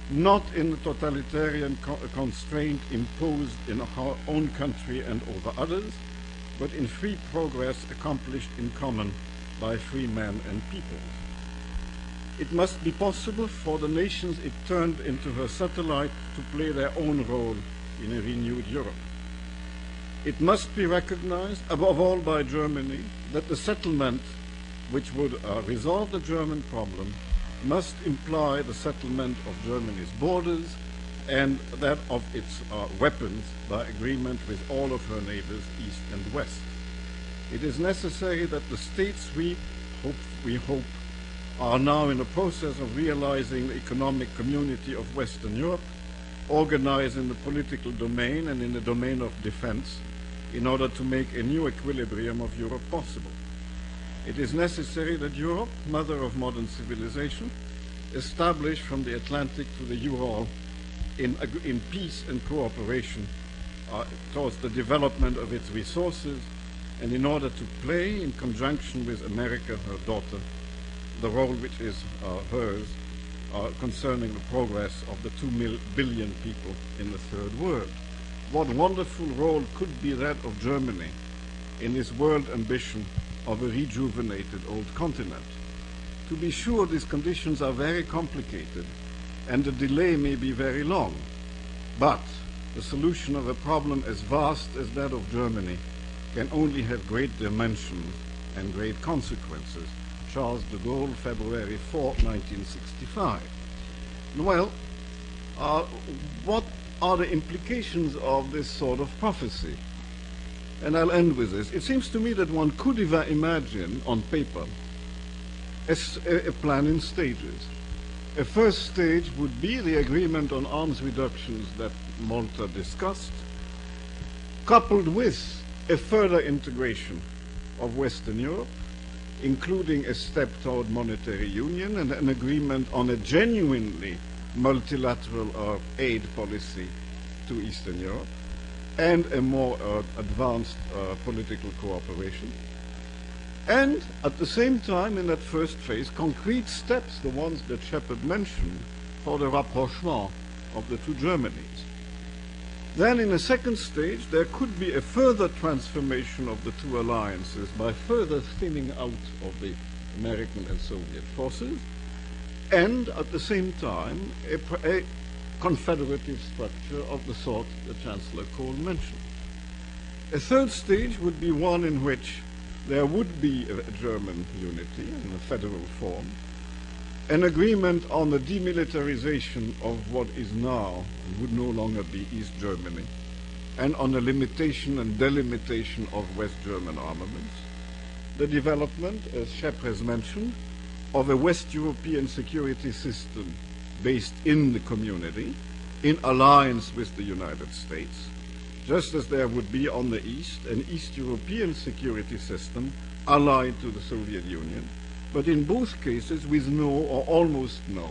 not in the totalitarian constraint imposed in her own country and over others, but in free progress accomplished in common by free men and peoples. It must be possible for the nations it turned into her satellite to play their own role in a renewed Europe. It must be recognized, above all by Germany, that the settlement which would resolve the German problem must imply the settlement of Germany's borders and that of its weapons by agreement with all of her neighbors, east and west. It is necessary that the states we hope are now in the process of realizing the economic community of Western Europe, organize in the political domain and in the domain of defense in order to make a new equilibrium of Europe possible. It is necessary that Europe, mother of modern civilization, establish from the Atlantic to the Ural in peace and cooperation towards the development of its resources, and in order to play in conjunction with America, her daughter, the role which is hers concerning the progress of the 2 billion people in the third world. What wonderful role could be that of Germany in this world ambition of a rejuvenated old continent. To be sure, these conditions are very complicated and the delay may be very long, but the solution of a problem as vast as that of Germany can only have great dimensions and great consequences. Charles de Gaulle, February 4, 1965. Well, what are the implications of this sort of prophecy? And I'll end with this. It seems to me that one could imagine on paper a plan in stages. A first stage would be the agreement on arms reductions that Malta discussed, coupled with a further integration of Western Europe, including a step toward monetary union and an agreement on a genuinely multilateral aid policy to Eastern Europe, and a more advanced political cooperation. And at the same time, in that first phase, concrete steps, the ones that Shepard mentioned, for the rapprochement of the two Germanys. Then in a second stage, there could be a further transformation of the two alliances by further thinning out of the American and Soviet forces, and at the same time, a confederative structure of the sort that Chancellor Kohl mentioned. A third stage would be one in which there would be a German unity in a federal form, an agreement on the demilitarization of what is now and would no longer be East Germany, and on the limitation and delimitation of West German armaments, the development, as Shep has mentioned, of a West European security system based in the community, in alliance with the United States, just as there would be on the East an East European security system allied to the Soviet Union, but in both cases with no or almost no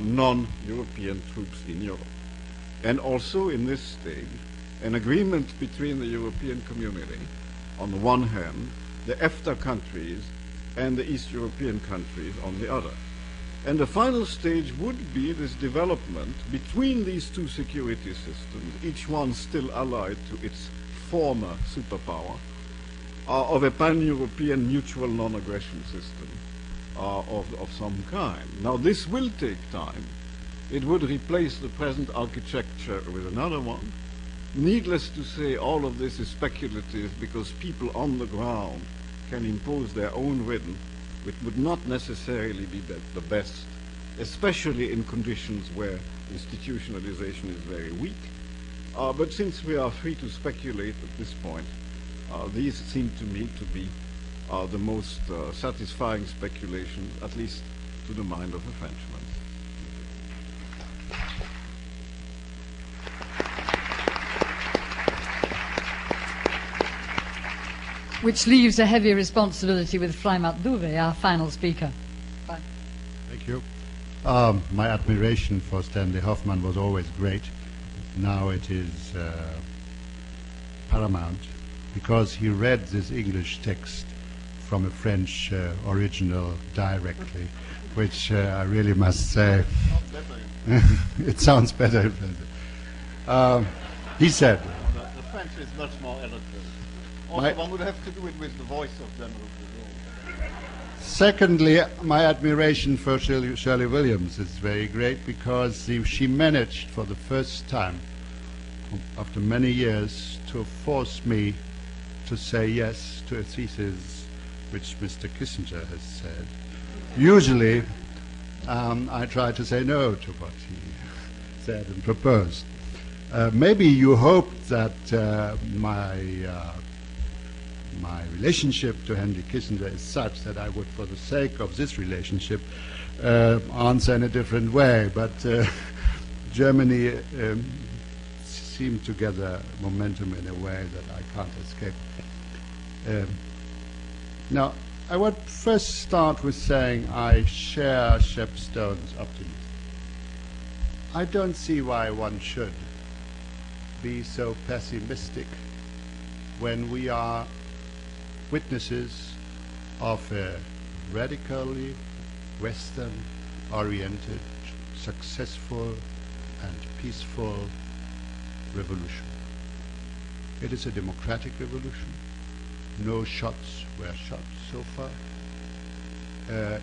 non-European troops in Europe. And also in this stage, an agreement between the European community, on the one hand, the EFTA countries and the East European countries on the other. And the final stage would be this development between these two security systems, each one still allied to its former superpower, of a pan-European mutual non-aggression system of some kind. Now, this will take time. It would replace the present architecture with another one. Needless to say, all of this is speculative because people on the ground can impose their own rhythm, which would not necessarily be the best, especially in conditions where institutionalization is very weak. But since we are free to speculate at this point, these seem to me to be the most satisfying speculations, at least to the mind of a Frenchman. Which leaves a heavy responsibility with Freimat Dube, our final speaker. Bye. Thank you. My admiration for Stanley Hoffmann was always great. Now it is paramount, because he read this English text from a French original directly, which I really must say, it sounds better. He said, The French is much more eloquent. Also, one would have to do it with the voice of General de Gaulle. secondly, my admiration for Shirley Williams is very great, because she managed for the first time, after many years, to force me to say yes to a thesis which Mr. Kissinger has said. Usually, I try to say no to what he said and proposed. Maybe you hoped that my relationship to Henry Kissinger is such that I would, for the sake of this relationship, answer in a different way. But Germany seemed to gather momentum in a way that I can't escape. Now, I would first start with saying I share Shep Stone's optimism. I don't see why one should be so pessimistic when we are witnesses of a radically Western-oriented, successful and peaceful revolution. It is a democratic revolution. No shots were shot so far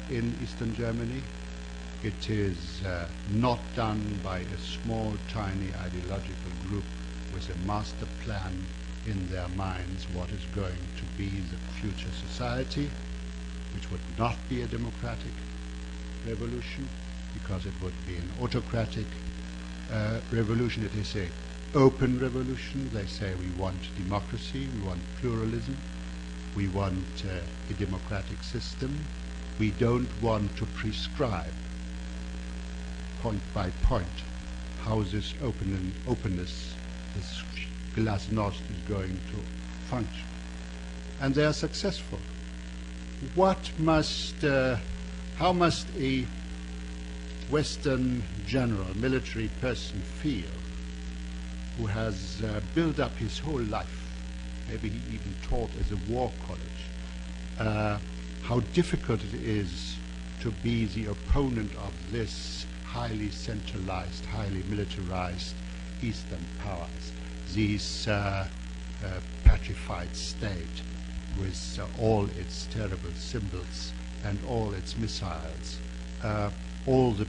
in Eastern Germany. It is not done by a small, tiny ideological group with a master plan in their minds what is going to be the future society, which would not be a democratic revolution, because it would be an autocratic revolution. It is an open revolution. They say we want democracy, we want pluralism, we want a democratic system. We don't want to prescribe point by point how this openness, this glasnost is going to function. and they are successful. How must a Western general, military person feel who has built up his whole life, maybe he even taught as a war college, how difficult it is to be the opponent of this highly centralized, highly militarized Eastern powers, this petrified state with all its terrible symbols and all its missiles, all the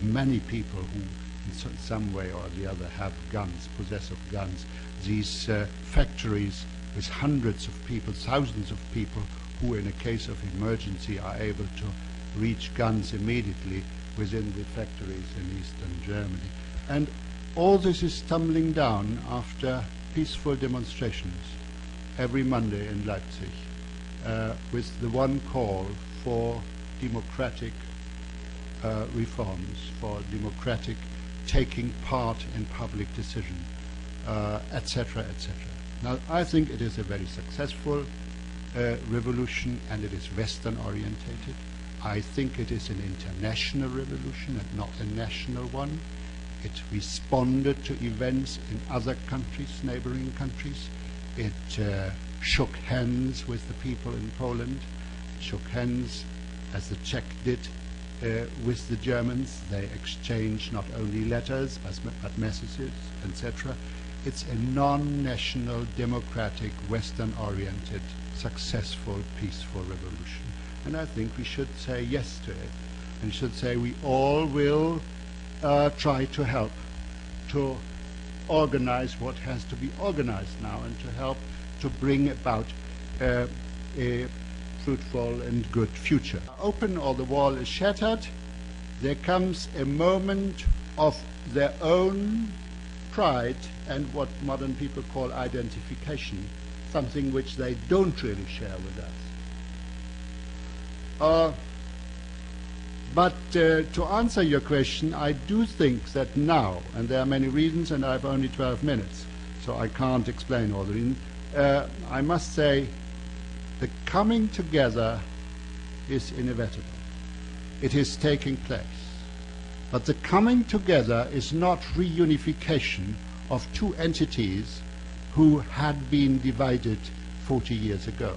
many people who in some way or the other have guns, possess of guns, these factories with hundreds of people, thousands of people who in a case of emergency are able to reach guns immediately within the factories in eastern Germany. And all this is tumbling down after peaceful demonstrations every Monday in Leipzig with the one call for democratic reforms, for democratic taking part in public decision, etc., etc. Now, I think it is a very successful revolution, and it is Western-orientated. I think it is an international revolution and not a national one. It responded to events in other countries, neighboring countries. It shook hands with the people in Poland, shook hands, as the Czech did, with the Germans. They exchanged not only letters, but messages, etc. It's a non-national, democratic, Western-oriented, successful, peaceful revolution. And I think we should say yes to it. And should say we all will try to help to organize what has to be organized now and to help to bring about a fruitful and good future. Open or the wall is shattered, there comes a moment of their own pride and what modern people call identification, something which they don't really share with us. But to answer your question, I do think that now, and there are many reasons, and I have only 12 minutes, so I can't explain all the reasons, I must say the coming together is inevitable. It is taking place. But the coming together is not reunification of two entities who had been divided 40 years ago.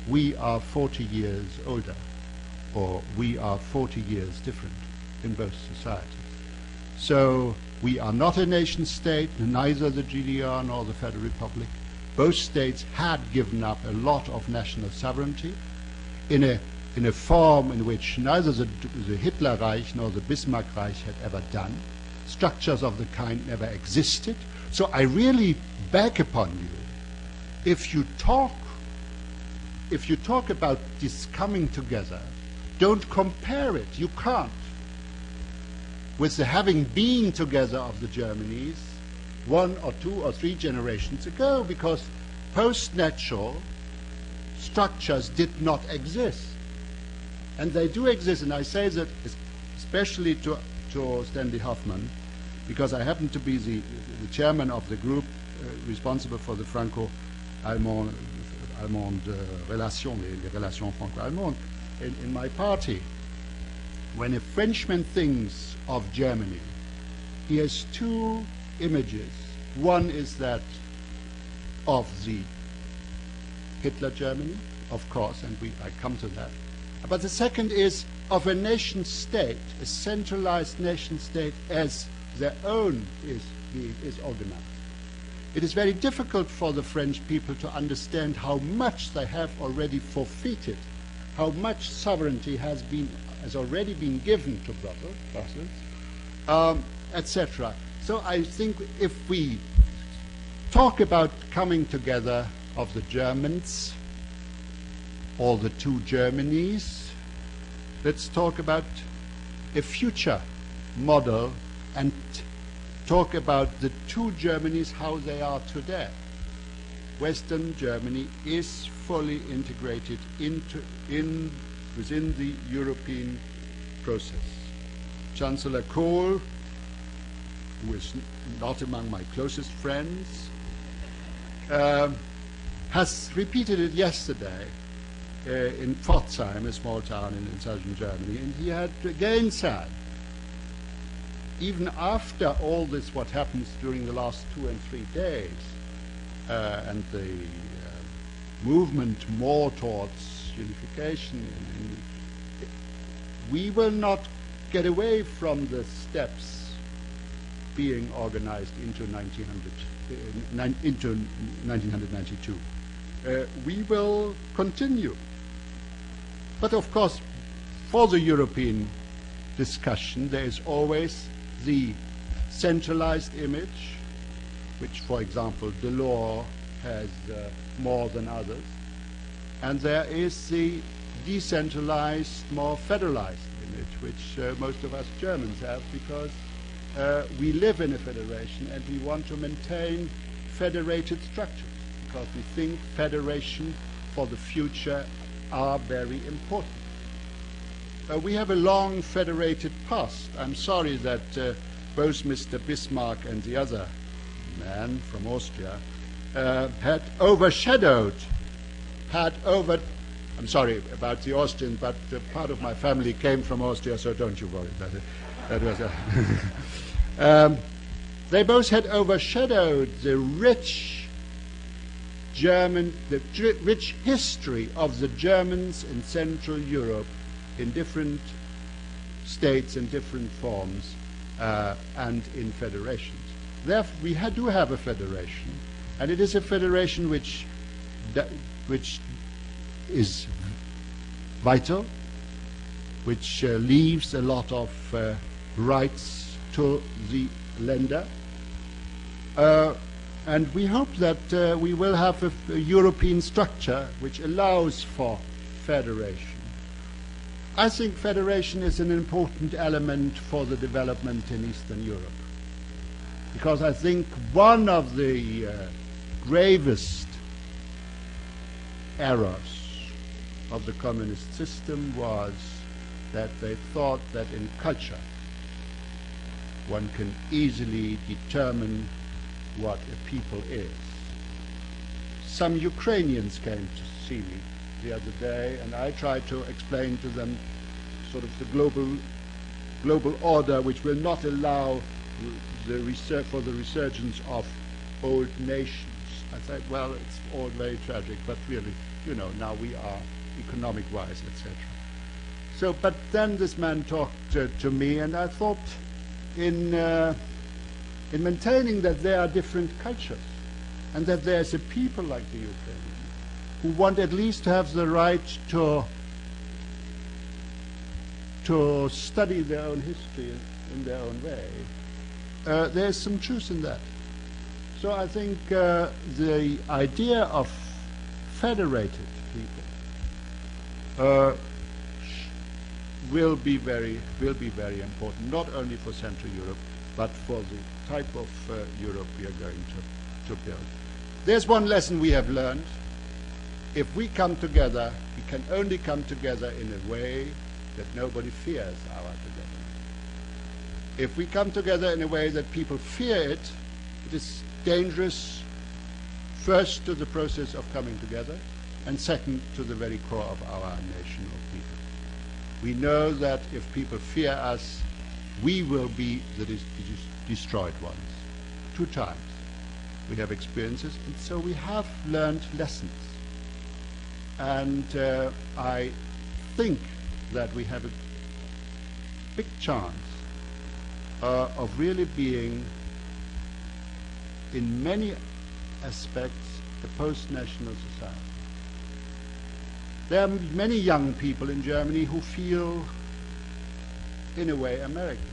We are 40 years older, or we are 40 years different in both societies. So we are not a nation state, neither the GDR nor the Federal Republic. Both states had given up a lot of national sovereignty in a form in which neither the Hitler Reich nor the Bismarck Reich had ever done. Structures of the kind never existed. So I really beg upon you, if you talk about this coming together, don't compare it. You can't with the having been together of the Germanys 1 or 2 or 3 generations ago, because post-natural structures did not exist. And they do exist, and I say that especially to Stanley Hoffmann, because I happen to be the chairman of the group responsible for the Franco-Allemande relations, les relations franco-allemandes, in my party. When a Frenchman thinks of Germany, he has 2 images. One is that of the Hitler Germany, of course, and I come to that. But the second is of a nation state, a centralized nation state as their own is organized. It is very difficult for the French people to understand how much they have already forfeited, how much sovereignty has already been given to Brussels, etc. So I think if we talk about coming together of the Germans, or the 2 Germanys, let's talk about a future model and talk about the 2 Germanys, how they are today. Western Germany is fully integrated within the European process. Chancellor Kohl, who is not among my closest friends, has repeated it yesterday in Pforzheim, a small town in southern Germany, and he had again said, even after all this, what happens during the last 2 and 3 days, and the movement more towards unification, we will not get away from the steps being organized into 1992. We will continue. But of course, for the European discussion, there is always the centralized image, which, for example, Delors has more than others, and there is the decentralized, more federalized image, which most of us Germans have, because we live in a federation and we want to maintain federated structures, because we think federation for the future are very important. We have a long federated past. I'm sorry that both Mr. Bismarck and the other man from Austria had overshadowed, I'm sorry about the Austrians, but part of my family came from Austria, so don't you worry. That was they both had overshadowed the rich rich history of the Germans in Central Europe in different states and different forms and in federations. Therefore, we do have a federation, and it is a federation which is vital, which leaves a lot of rights to the lender. And we hope that we will have a European structure which allows for federation. I think federation is an important element for the development in Eastern Europe, because I think one of the gravest errors of the communist system was that they thought that in culture one can easily determine what a people is. Some Ukrainians came to see me the other day, and I tried to explain to them sort of the global order which will not allow the resurgence of old nations. I said, well, it's all very tragic, but really, you know, now we are economic-wise, etc. So, but then this man talked to me, and I thought in maintaining that there are different cultures, and that there's a people like the Ukrainians who want at least to have the right to study their own history in their own way, there's some truth in that. So I think the idea of federated people will be very important, not only for Central Europe, but for the type of Europe we are going to build. There's one lesson we have learned. If we come together, we can only come together in a way that nobody fears our togetherness. If we come together in a way that people fear it, it is dangerous, first to the process of coming together, and second to the very core of our nation of people. We know that if people fear us, we will be the destroyed ones. 2 times we have experiences, and so we have learned lessons. And I think that we have a big chance of really being, in many aspects, a post-national society. There are many young people in Germany who feel, in a way, American.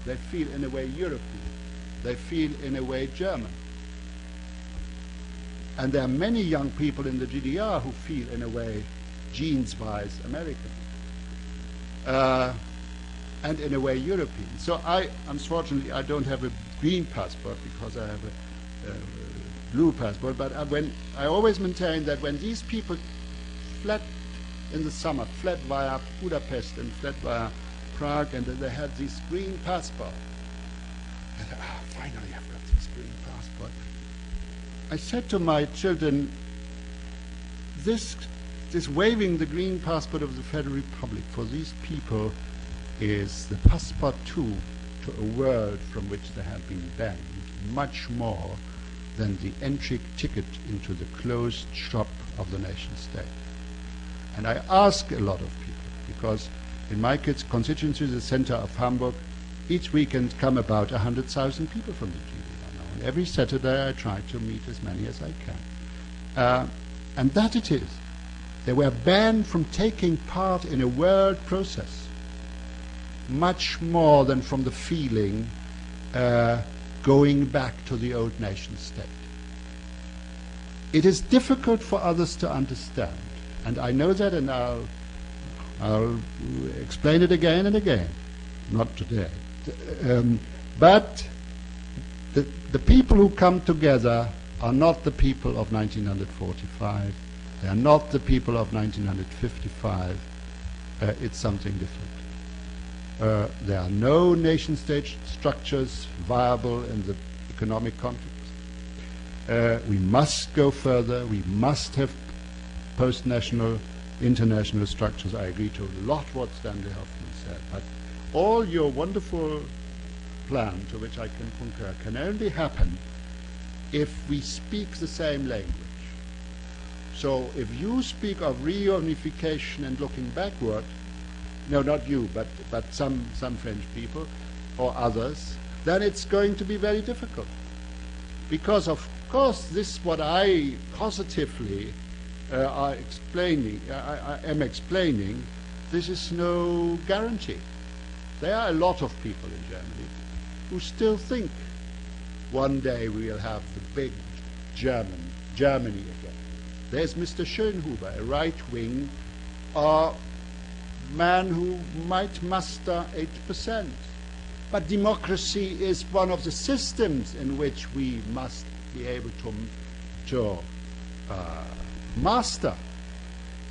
They feel, in a way, European. They feel, in a way, German. And there are many young people in the GDR who feel, in a way, genes-wise American. And in a way, European. So unfortunately, I don't have a green passport because I have a blue passport, but I always maintain that when these people fled in the summer, fled via Budapest and fled via Prague, and then they had this green passport, and finally I've got this green passport. I said to my children, this waving the green passport of the Federal Republic for these people is the passport too to a world from which they have been banned, much more than the entry ticket into the closed shop of the nation state. And I ask a lot of people, because in my constituency, the center of Hamburg, each weekend come about 100,000 people from the GDR. And every Saturday I try to meet as many as I can. And that it is. They were banned from taking part in a world process, much more than from the feeling going back to the old nation state. It is difficult for others to understand, and I know that, and I'll explain it again and again, not today. But the people who come together are not the people of 1945. They are not the people of 1955. It's something different. There are no nation-state structures viable in the economic context. We must go further. We must have post-national, international structures. I agree to a lot what Stanley Hoffman said. But all your wonderful plan, to which I can concur, can only happen if we speak the same language. So if you speak of reunification and looking backward, no, not you, but some French people or others, then it's going to be very difficult. Because of course this what I positively am explaining, this is no guarantee. There are a lot of people in Germany who still think one day we will have the big Germany again. There's Mr. Schönhuber, a right-wing man who might muster 8%. But democracy is one of the systems in which we must be able to master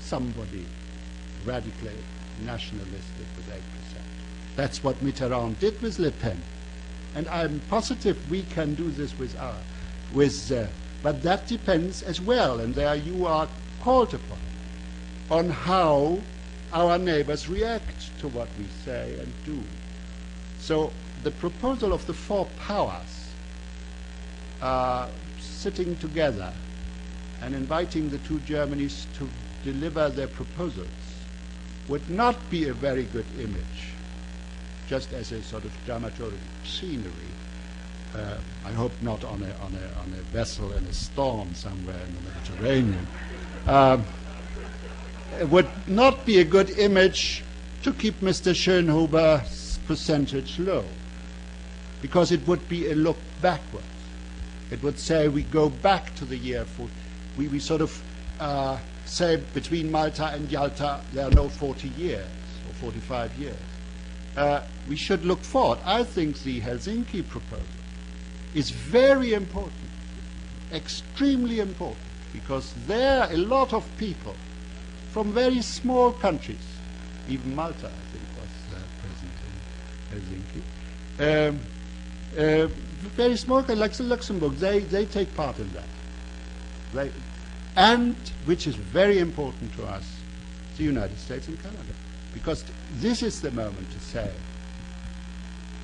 somebody radically nationalistic with 8%. That's what Mitterrand did with Le Pen. And I'm positive we can do this but that depends as well, and there you are called upon, on how our neighbors react to what we say and do. So the proposal of the four powers sitting together and inviting the two Germanys to deliver their proposals would not be a very good image, just as a sort of dramaturgic scenery. I hope not on a vessel in a storm somewhere in the Mediterranean. It would not be a good image to keep Mr. Schönhuber's percentage low, because it would be a look backwards. It would say we go back to the year we sort of say between Malta and Yalta there are no 40 years or 45 years. We should look forward. I think the Helsinki proposal is very important, extremely important, because there a lot of people from very small countries, even Malta, I think, was present in Helsinki, very small countries like Luxembourg, they take part in that. And, which is very important to us, the United States and Canada, because this is the moment to say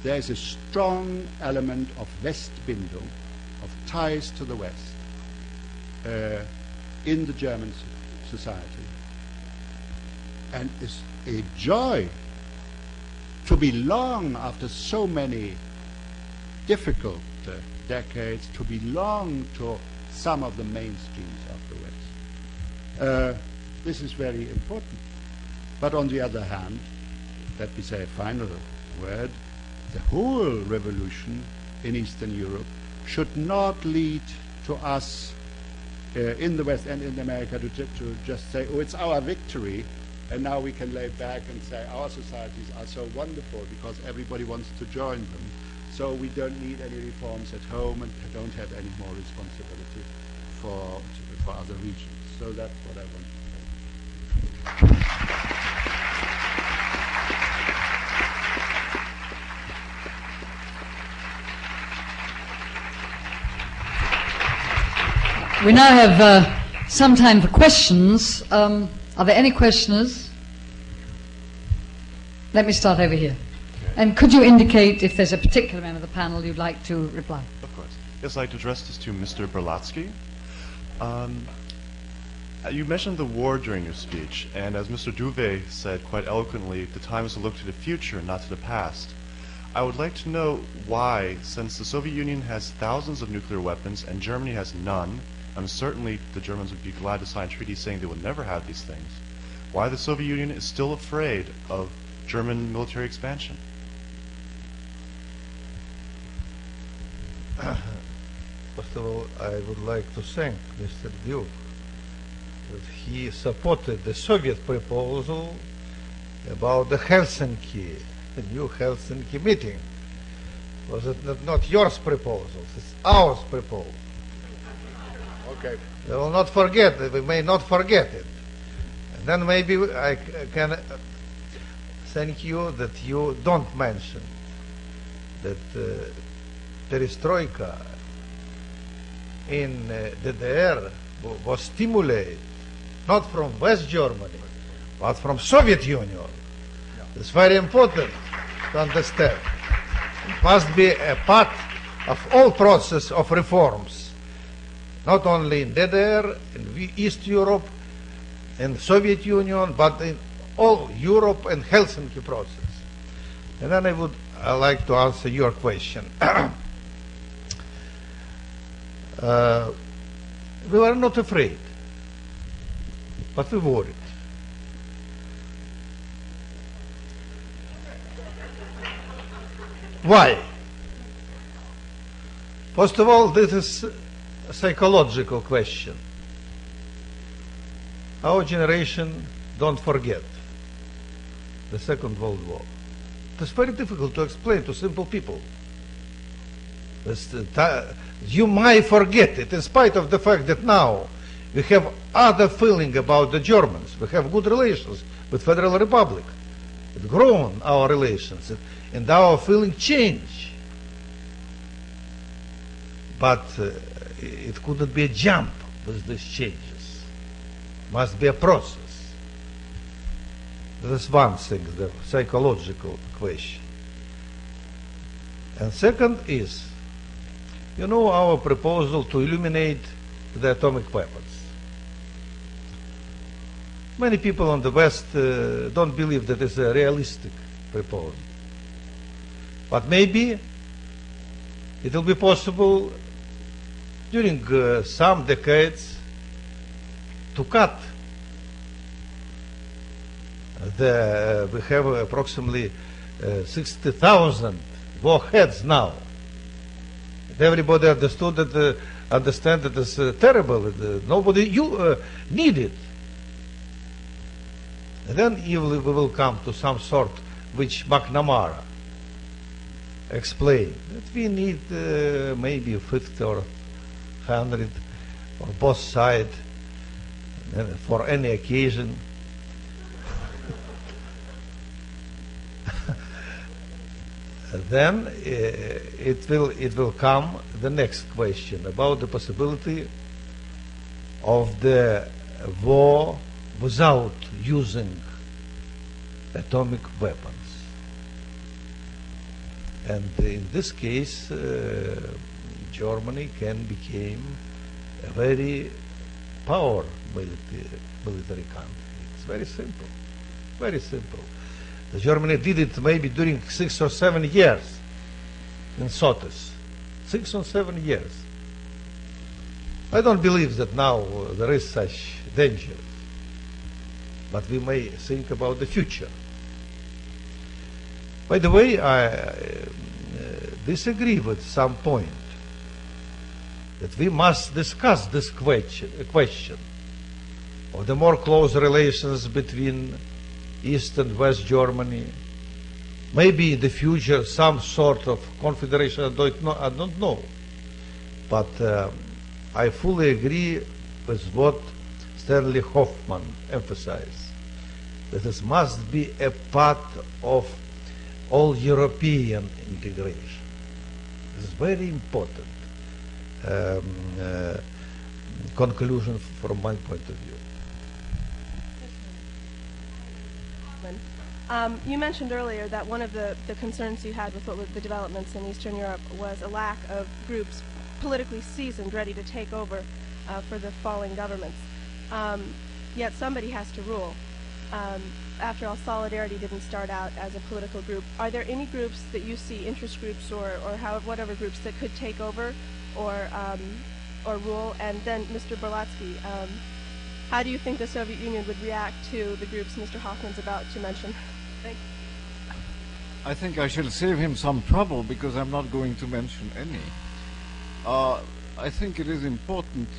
there is a strong element of Westbindung, of ties to the West, in the German society. And it's a joy to belong, after so many difficult decades, to belong to some of the mainstreams of the West. This is very important. But on the other hand, let me say a final word, the whole revolution in Eastern Europe should not lead to us in the West and in America to just say, oh, it's our victory, and now we can lay back and say our societies are so wonderful because everybody wants to join them, so we don't need any reforms at home and don't have any more responsibility for other regions. So that's what I want to say. We now have some time for questions. Are there any questioners? Let me start over here. And could you indicate if there's a particular member of the panel you'd like to reply? Of course. Yes, I'd like to address this to Mr. Berlatsky. You mentioned the war during your speech, and as Mr. Duve said quite eloquently, the time is to look to the future, not to the past. I would like to know why, since the Soviet Union has thousands of nuclear weapons and Germany has none, and certainly the Germans would be glad to sign treaties saying they would never have these things, why the Soviet Union is still afraid of German military expansion. First of all, I would like to thank Mr. Duke that he supported the Soviet proposal about the new Helsinki meeting. Was it not yours proposal? It's ours proposal. Okay. We will not forget it. We may not forget it. And then maybe I can thank you that you don't mention that perestroika in DDR was stimulated not from West Germany, but from Soviet Union. It's very important to understand. It must be a part of all process of reforms, not only in DDR, in East Europe, in Soviet Union, but in all Europe and Helsinki process. And then I would like to answer your question. We were not afraid, but we worried. Why? First of all, this is a psychological question. Our generation don't forget the Second World War. It's very difficult to explain to simple people. You might forget it in spite of the fact that now we have other feeling about the Germans. We have good relations with Federal Republic. It grown our relations and our feeling change. But it couldn't be a jump with these changes. Must be a process. That's one thing, the psychological question. And second is, you know, our proposal to eliminate the atomic weapons. Many people on the West don't believe that it's a realistic proposal. But maybe it will be possible during some decades to cut. We have approximately 60,000 warheads now. Everybody understand that it's terrible. Nobody need it. And then we will come to some sort which McNamara explained that we need maybe 50 or 100 on both sides for any occasion. Then it will come the next question about the possibility of the war without using atomic weapons. And in this case, Germany can become a very powerful military country. It's very simple, very simple. Germany did it maybe during 6 or 7 years in SOTUS. 6 or 7 years. I don't believe that now there is such danger. But we may think about the future. By the way, I disagree with some point that we must discuss this question of the more close relations between East and West Germany, maybe in the future some sort of confederation, I don't know. But I fully agree with what Stanley Hoffman emphasized, that this must be a part of all European integration. This is very important. conclusion from my point of view. You mentioned earlier that one of the concerns you had with what were the developments in Eastern Europe was a lack of groups politically seasoned, ready to take over for the falling governments. Yet somebody has to rule. After all, Solidarity didn't start out as a political group. Are there any groups that you see, interest groups or whatever groups, that could take over or rule? And then, Mr. Berlatsky, how do you think the Soviet Union would react to the groups Mr. Hoffman's about to mention? Thank you. I think I shall save him some trouble because I'm not going to mention any. I think it is important.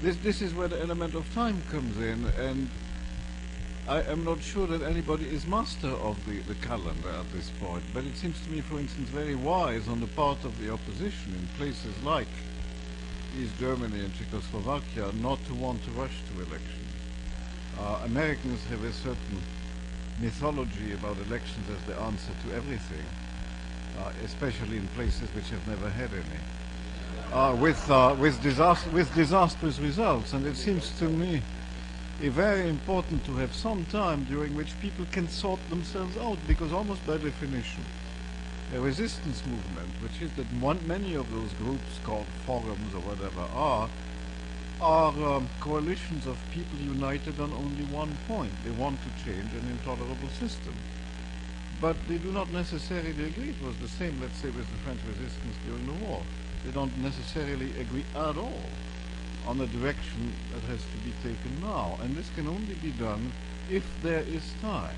This is where the element of time comes in, and I am not sure that anybody is master of the calendar at this point. But it seems to me, for instance, very wise on the part of the opposition in places like East Germany and Czechoslovakia not to want to rush to elections. Americans have a certain mythology about elections as the answer to everything, especially in places which have never had any, with disastrous results. And it seems to me very important to have some time during which people can sort themselves out, because almost by definition, a resistance movement, which is that many of those groups called forums or whatever are coalitions of people united on only one point. They want to change an intolerable system. But they do not necessarily agree. It was the same, let's say, with the French resistance during the war. They don't necessarily agree at all on the direction that has to be taken now. And this can only be done if there is time.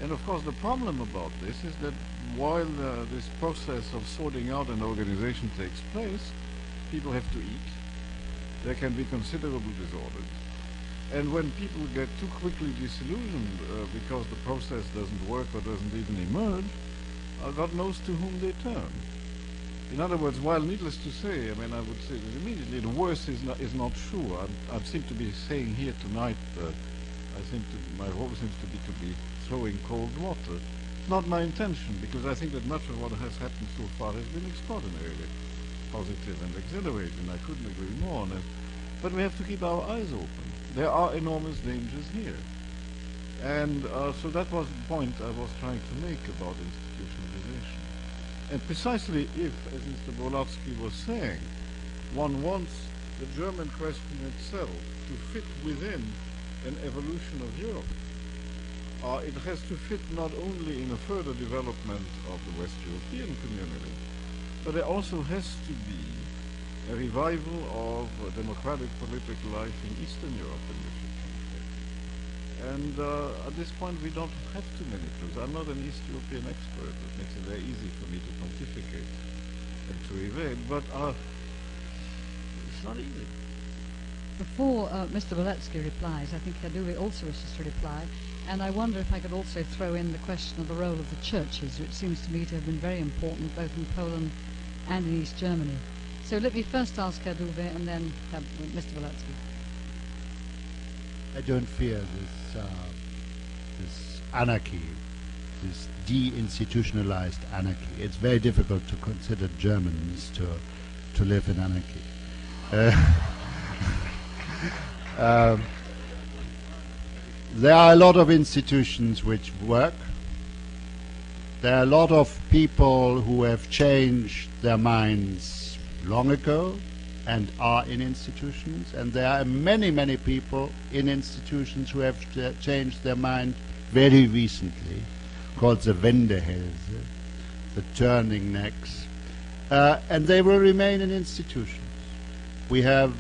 And of course the problem about this is that while this process of sorting out an organization takes place, people have to eat. There can be considerable disorders. And when people get too quickly disillusioned because the process doesn't work or doesn't even emerge, God knows to whom they turn. In other words, while needless to say, I mean, I would say that immediately the worst is not sure. I seem to be saying here tonight, my role seems to be throwing cold water. Not my intention, because I think that much of what has happened so far has been extraordinarily positive and exhilarating. I couldn't agree more on it. But we have to keep our eyes open. There are enormous dangers here. And so that was the point I was trying to make about institutionalization. And precisely if, as Mr. Berlatsky was saying, one wants the German question itself to fit within an evolution of Europe, it has to fit not only in a further development of the West European community, but there also has to be a revival of democratic political life in Eastern Europe in which it can fit. And at this point we don't have too many clues. I'm not an East European expert. It makes it very easy for me to pontificate and to evade, but it's not easy. Before Mr. Berlatsky replies, I think Kaduri also wishes to reply, and I wonder if I could also throw in the question of the role of the churches, which seems to me to have been very important both in Poland and in East Germany. So let me first ask Kaduri and then have Mr. Berlatsky. I don't fear this anarchy, this de-institutionalized anarchy. It's very difficult to consider Germans to live in anarchy. There are a lot of institutions which work. There are a lot of people who have changed their minds long ago and are in institutions, and there are many, many people in institutions who have changed their mind very recently, called the Wendehälse, the turning necks, and they will remain in institutions. We have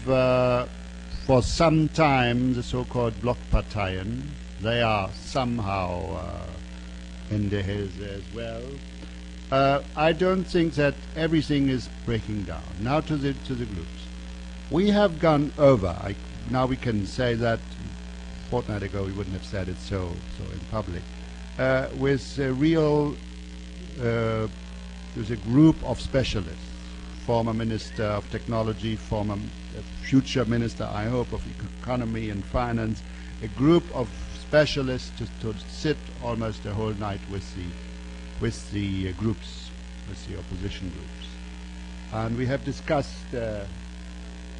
for some time the so-called Blockparteien. They are somehow Wendehälse as well. I don't think that everything is breaking down. Now to the groups. We have gone over. Now we can say that. A fortnight ago we wouldn't have said it so in public. With a real, there's a group of specialists. Former Minister of Technology, former future Minister, I hope, of Economy and Finance. A group of specialists to sit almost the whole night with the groups, with the opposition groups. And we have discussed the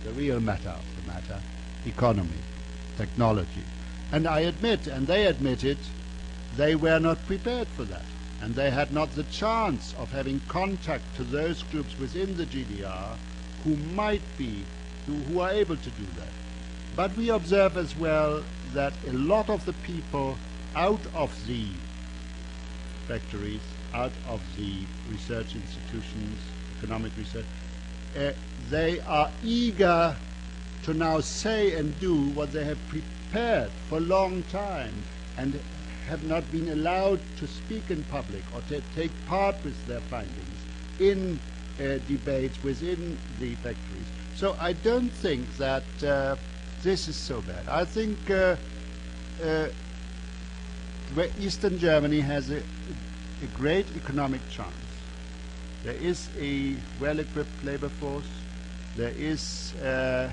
the real matter of the matter, economy, technology. And I admit, and they admitted, they were not prepared for that. And they had not the chance of having contact to those groups within the GDR who might be, who are able to do that. But we observe as well that a lot of the people out of the factories, out of the research institutions, economic research, they are eager to now say and do what they have prepared for a long time and have not been allowed to speak in public or to take part with their findings in debates within the factories. So I don't think that this is so bad. I think Eastern Germany has a great economic chance. There is a well-equipped labor force. There is a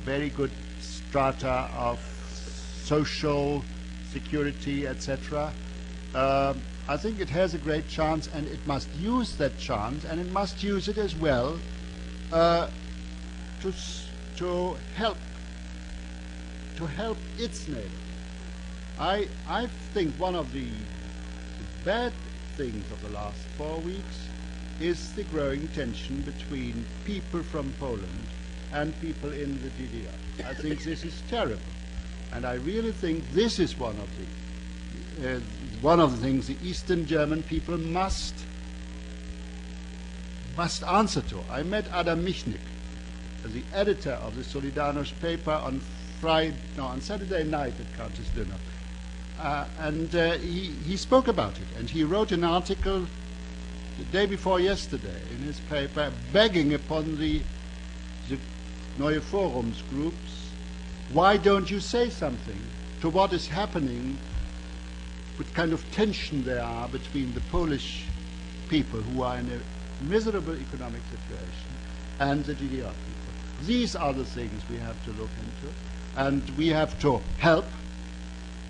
very good strata of social security, etc. I think it has a great chance, and it must use that chance, and it must use it as well to help its neighbors. I think one of the bad things of the last 4 weeks is the growing tension between people from Poland and people in the GDR. I think this is terrible, and I really think this is one of the things the Eastern German people must answer to. I met Adam Michnik, the editor of the Solidarność paper, on Saturday night at Countess dinner, and he spoke about it, and he wrote an article the day before yesterday in his paper begging upon the Neue Forums groups, why don't you say something to what is happening, what kind of tension there are between the Polish people who are in a miserable economic situation and the GDR people. These are the things we have to look into, and we have to help,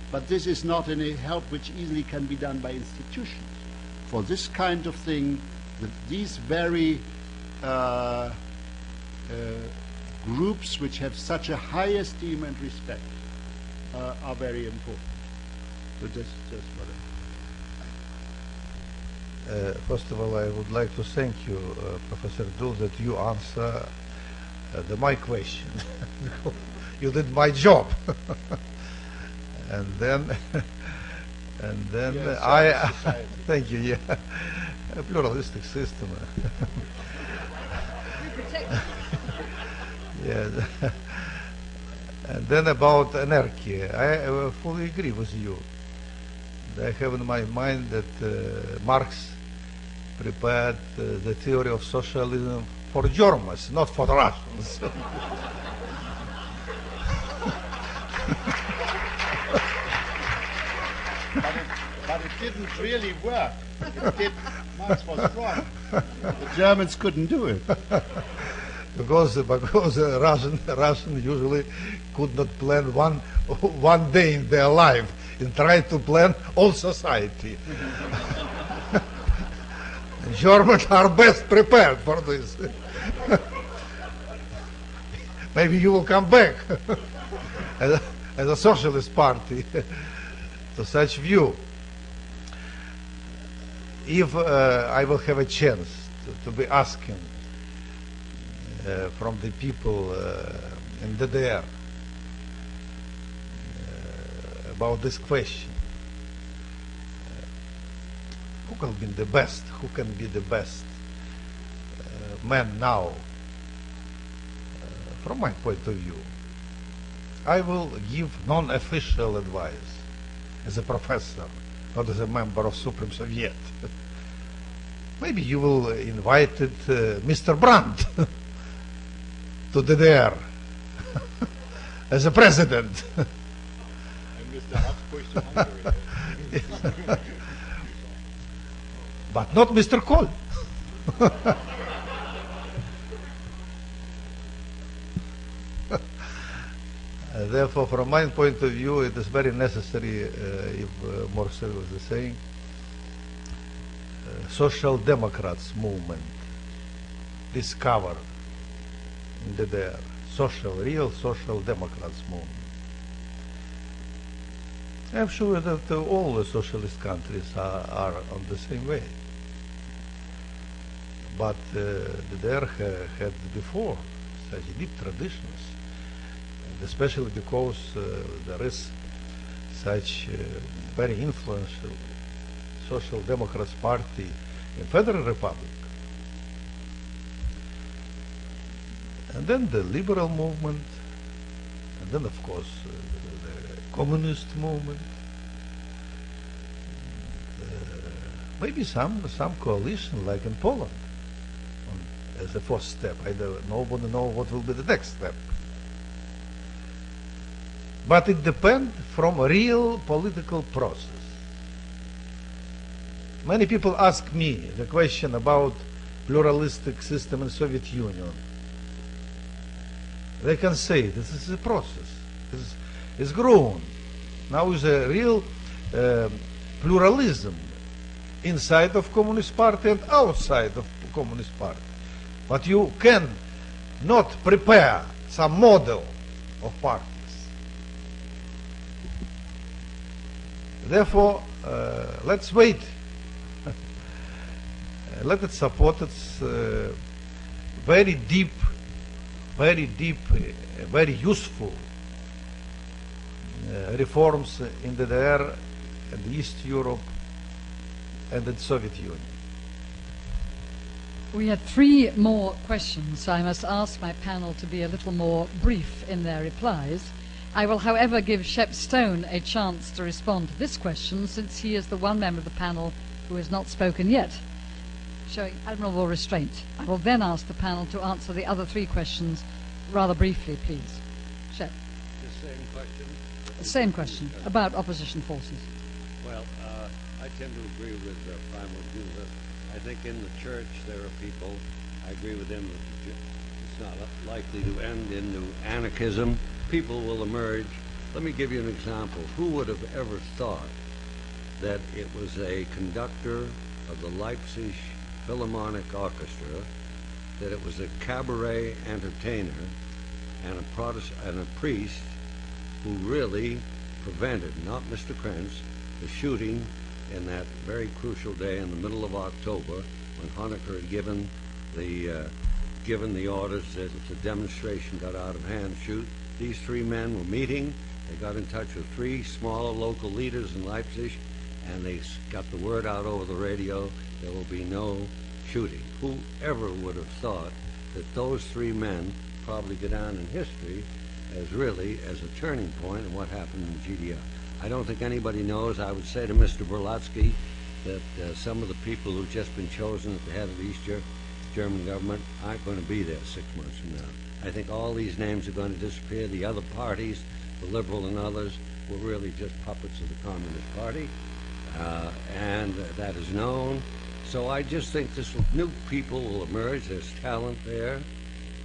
but this is not any help which easily can be done by institutions. For this kind of thing, these very groups which have such a high esteem and respect are very important. So just what First of all, I would like to thank you, Professor Dul, that you answer my question. You did my job. And then yes, thank you. Yeah, a pluralistic system. Yeah. And then about anarchy, I fully agree with you. I have in my mind that Marx prepared the theory of socialism for Germans, not for the Russians. But it didn't really work. Marx was wrong. The Germans couldn't do it. Because Russian usually could not plan one day in their life and try to plan all society. Germans are best prepared for this. Maybe you will come back as a socialist party to such view. If I will have a chance to be asking from the people in DDR about this question, who can be the best? Who can be the best man now? From my point of view, I will give non-official advice as a professor, not as a member of Supreme Soviet. Maybe you will invite Mr. Brandt to DDR as a president. And Mr. Habsburg to Hungary. But not Mr. Kohl. Therefore, from my point of view, it is very necessary, if Marcel was saying, social democrats movement discovered in DDR, real social democrats movement. I'm sure that all the socialist countries are on the same way. But the DDR had before such deep traditions, and especially because there is such very influential Social Democrats Party in Federal Republic. And then the liberal movement, and then of course the communist movement, maybe some coalition like in Poland as a first step. Nobody knows what will be the next step. But it depends from a real political process. Many people ask me the question about pluralistic system in Soviet Union. They can say this is a process. This is grown. Now is a real pluralism inside of Communist Party and outside of Communist Party. But you can not prepare some model of parties. Therefore, let's wait. Let it support its very deep, very useful reforms in the DDR and East Europe and the Soviet Union. We had 3 more questions, so I must ask my panel to be a little more brief in their replies. I will, however, give Shep Stone a chance to respond to this question, since he is the one member of the panel who has not spoken yet, showing admirable restraint. I will then ask the panel to answer the other 3 questions rather briefly, please. Shep. The same question? The same question, about opposition forces. Well, I tend to agree with Primo Duva. I think in the church there are people, I agree with him, that it's not likely to end into anarchism. People will emerge. Let me give you an example. Who would have ever thought that it was a conductor of the Leipzig Philharmonic Orchestra, that it was a cabaret entertainer and a priest who really prevented, not Mr. Krenz, the shooting in that very crucial day in the middle of October when Honecker had given the orders that if the demonstration got out of hand, shoot. These 3 men were meeting. They got in touch with 3 smaller local leaders in Leipzig, and they got the word out over the radio, there will be no shooting. Whoever would have thought that those 3 men probably go down in history as a turning point in what happened in the GDR. I don't think anybody knows. I would say to Mr. Berlatsky that some of the people who've just been chosen at the head of the East German government aren't going to be there 6 months from now. I think all these names are going to disappear. The other parties, the Liberal and others, were really just puppets of the Communist Party, and that is known. So I just think new people will emerge. There's talent there.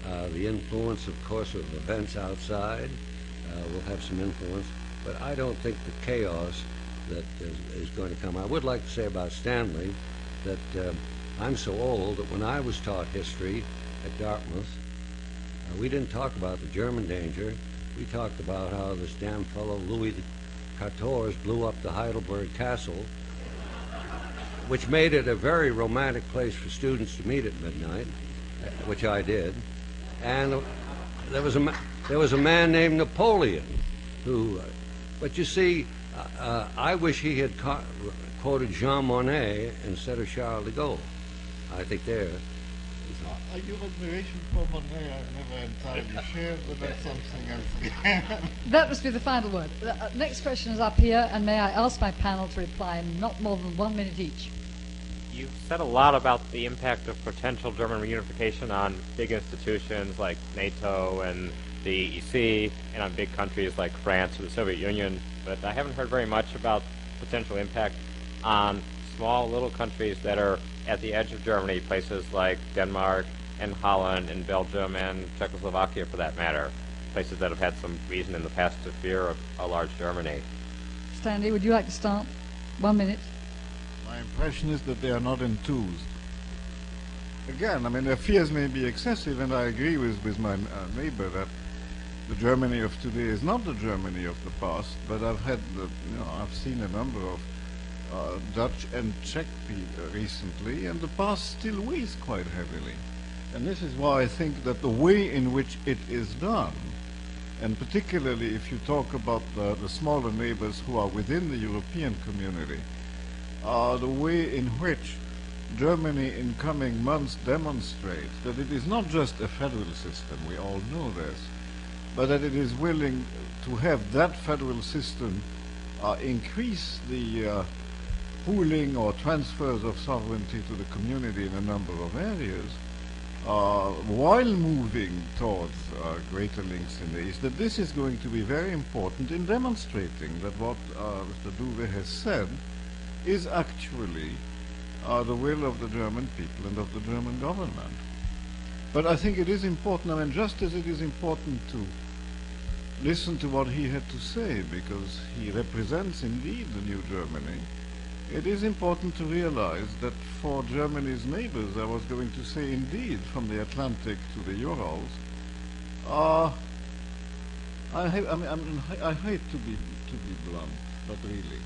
The influence, of course, of events outside will have some influence. But I don't think the chaos that is going to come. I would like to say about Stanley that I'm so old that when I was taught history at Dartmouth, we didn't talk about the German danger. We talked about how this damn fellow Louis XIV blew up the Heidelberg Castle, which made it a very romantic place for students to meet at midnight, which I did. And there was a man named Napoleon who, but you see, I wish he had quoted Jean Monnet instead of Charles de Gaulle. I think there. Your admiration for Monet I've never entirely shared, but that's something else again. That must be the final word. The next question is up here, and may I ask my panel to reply in not more than 1 minute each. You've said a lot about the impact of potential German reunification on big institutions like NATO and the EEC, and on big countries like France or the Soviet Union, but I haven't heard very much about potential impact on small little countries that are at the edge of Germany, places like Denmark and Holland and Belgium and Czechoslovakia, for that matter, places that have had some reason in the past to fear a large Germany. Stanley, would you like to start? 1 minute. My impression is that they are not enthused. Again, I mean, their fears may be excessive, and I agree with my neighbor that the Germany of today is not the Germany of the past, but I've seen a number of Dutch and Czech people recently, and the past still weighs quite heavily. And this is why I think that the way in which it is done, and particularly if you talk about the smaller neighbors who are within the European community, the way in which Germany in coming months demonstrates that it is not just a federal system, we all know this, but that it is willing to have that federal system increase the pooling or transfers of sovereignty to the community in a number of areas, while moving towards greater links in the East, that this is going to be very important in demonstrating that what Mr. Duwe has said is actually the will of the German people and of the German government. But I think it is important, I mean, just as it is important to listen to what he had to say, because he represents indeed the new Germany, it is important to realize that for Germany's neighbors, I was going to say indeed, from the Atlantic to the Urals, I hate to be blunt, but really,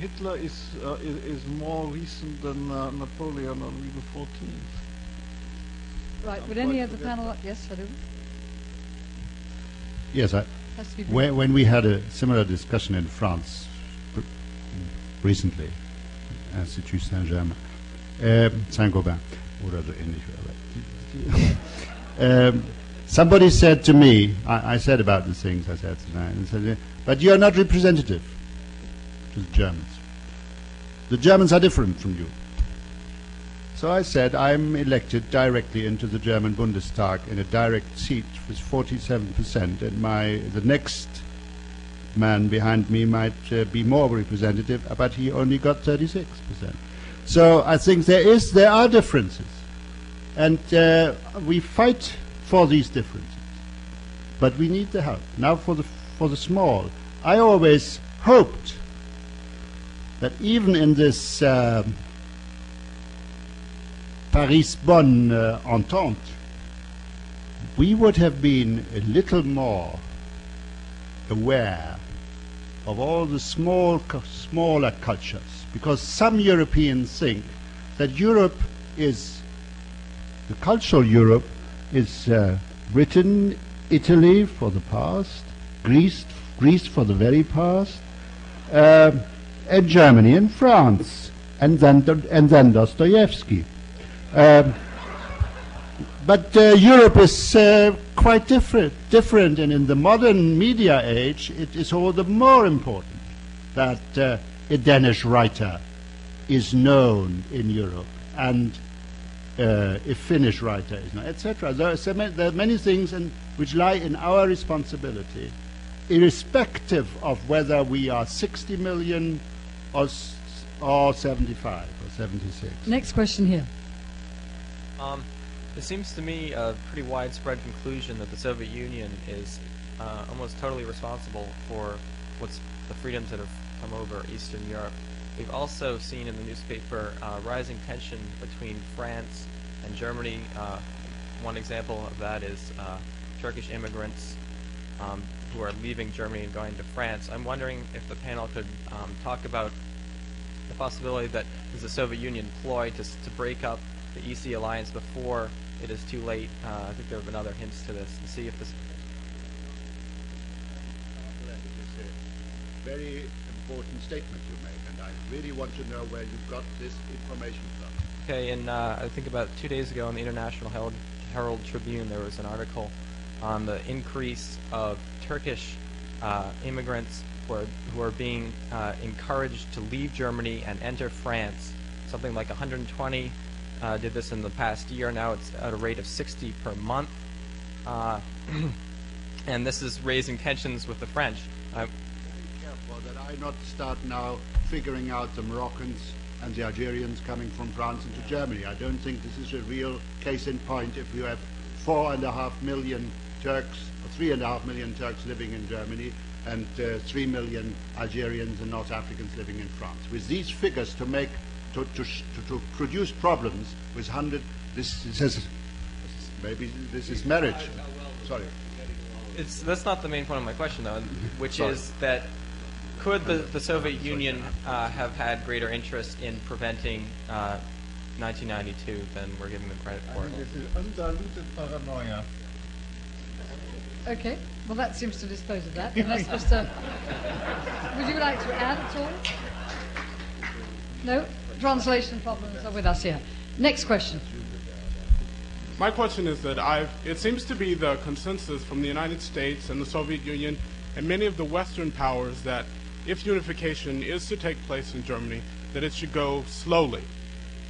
Hitler is more recent than Napoleon or Louis XIV. Right, would any of the panel... Yes, I do. Yes, Has to be when we had a similar discussion in France recently, Institut Saint-Germain, Saint-Gobain, oder so ähnlich. Somebody said to me, I said about the things I said tonight, and said, but you are not representative to the Germans. The Germans are different from you. So I said, I'm elected directly into the German Bundestag in a direct seat with 47%, and the next man behind me might be more representative, but he only got 36%. So I think there are differences, and we fight for these differences, but we need the help. Now for the small, I always hoped that even in this Paris-Bonn entente, we would have been a little more aware of all the smaller cultures, because some Europeans think that Europe is, the cultural Europe is Britain, Italy for the past, Greece for the very past, and Germany and France, and then Dostoevsky. But Europe is quite different, and in the modern media age, it is all the more important that a Danish writer is known in Europe, and a Finnish writer is known, etc. There are many things which lie in our responsibility, irrespective of whether we are 60 million or 75 or 76. Next question here. It seems to me a pretty widespread conclusion that the Soviet Union is almost totally responsible for the freedoms that have come over Eastern Europe. We've also seen in the newspaper rising tension between France and Germany. One example of that is Turkish immigrants who are leaving Germany and going to France. I'm wondering if the panel could talk about the possibility that there's a Soviet Union ploy to break up the EC alliance before it is too late. I think there have been other hints to this, to see if this... It's a very important statement you make, and I really want to know where you got this information from. Okay, and I think about 2 days ago in the International Herald Tribune there was an article on the increase of Turkish immigrants who are being encouraged to leave Germany and enter France. Something like 120 did this in the past year. Now it's at a rate of 60 per month. And this is raising tensions with the French. Very careful that I not start now figuring out the Moroccans and the Algerians coming from France into Germany. I don't think this is a real case in point if you have 4.5 million Turks, or 3.5 million Turks living in Germany, and 3 million Algerians and North Africans living in France. With these figures to produce problems with 100, maybe this is marriage. Sorry. that's not the main point of my question, though, which is that could the Soviet Union have had greater interest in preventing 1992 than we're giving them credit for? This is undiluted paranoia. Okay, well that seems to dispose of that. Unless Mr. Would you like to add at all? No? Translation problems are with us here. Next question. My question is that it seems to be the consensus from the United States and the Soviet Union and many of the Western powers that if unification is to take place in Germany, that it should go slowly,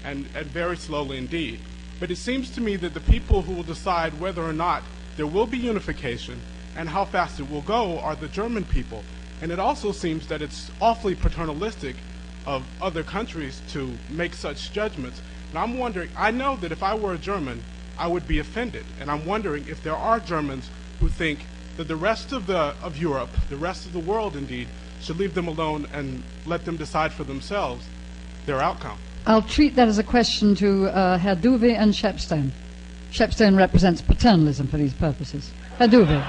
and very slowly indeed. But it seems to me that the people who will decide whether or not there will be unification and how fast it will go are the German people. And it also seems that it's awfully paternalistic of other countries to make such judgments. And I'm wondering, I know that if I were a German, I would be offended. And I'm wondering if there are Germans who think that the rest of Europe, the rest of the world indeed, should leave them alone and let them decide for themselves their outcome. I'll treat that as a question to Herr Duwe and Shepstone. Shepstone represents paternalism for these purposes. Herr Duwe.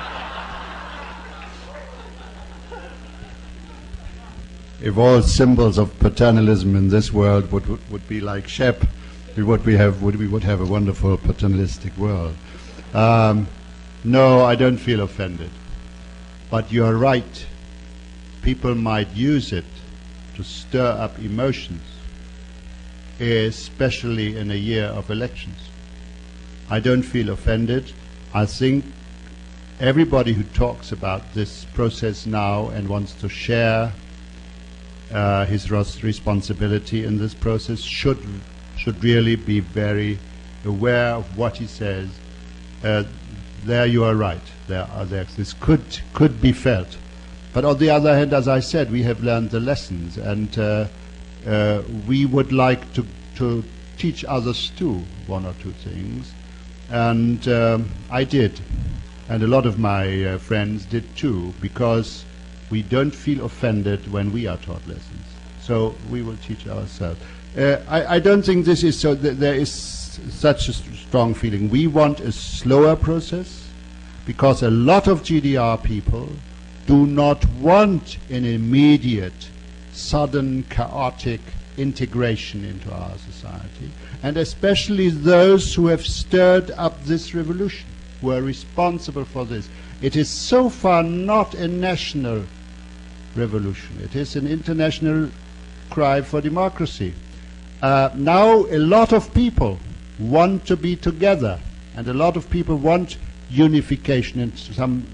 If all symbols of paternalism in this world would be like Shep, we would have a wonderful paternalistic world. No, I don't feel offended. But you're right. People might use it to stir up emotions, especially in a year of elections. I don't feel offended. I think everybody who talks about this process now and wants to share his responsibility in this process should really be very aware of what he says. There you are right. This could be felt. But on the other hand, as I said, we have learned the lessons, and we would like to teach others too one or two things. And I did, and a lot of my friends did too, because we don't feel offended when we are taught lessons. So we will teach ourselves. I don't think this is so. There is such a strong feeling. We want a slower process, because a lot of GDR people do not want an immediate, sudden, chaotic integration into our society, and especially those who have stirred up this revolution, who are responsible for this. It is so far not a national revolution. It is an international cry for democracy. Now a lot of people want to be together, and a lot of people want unification in some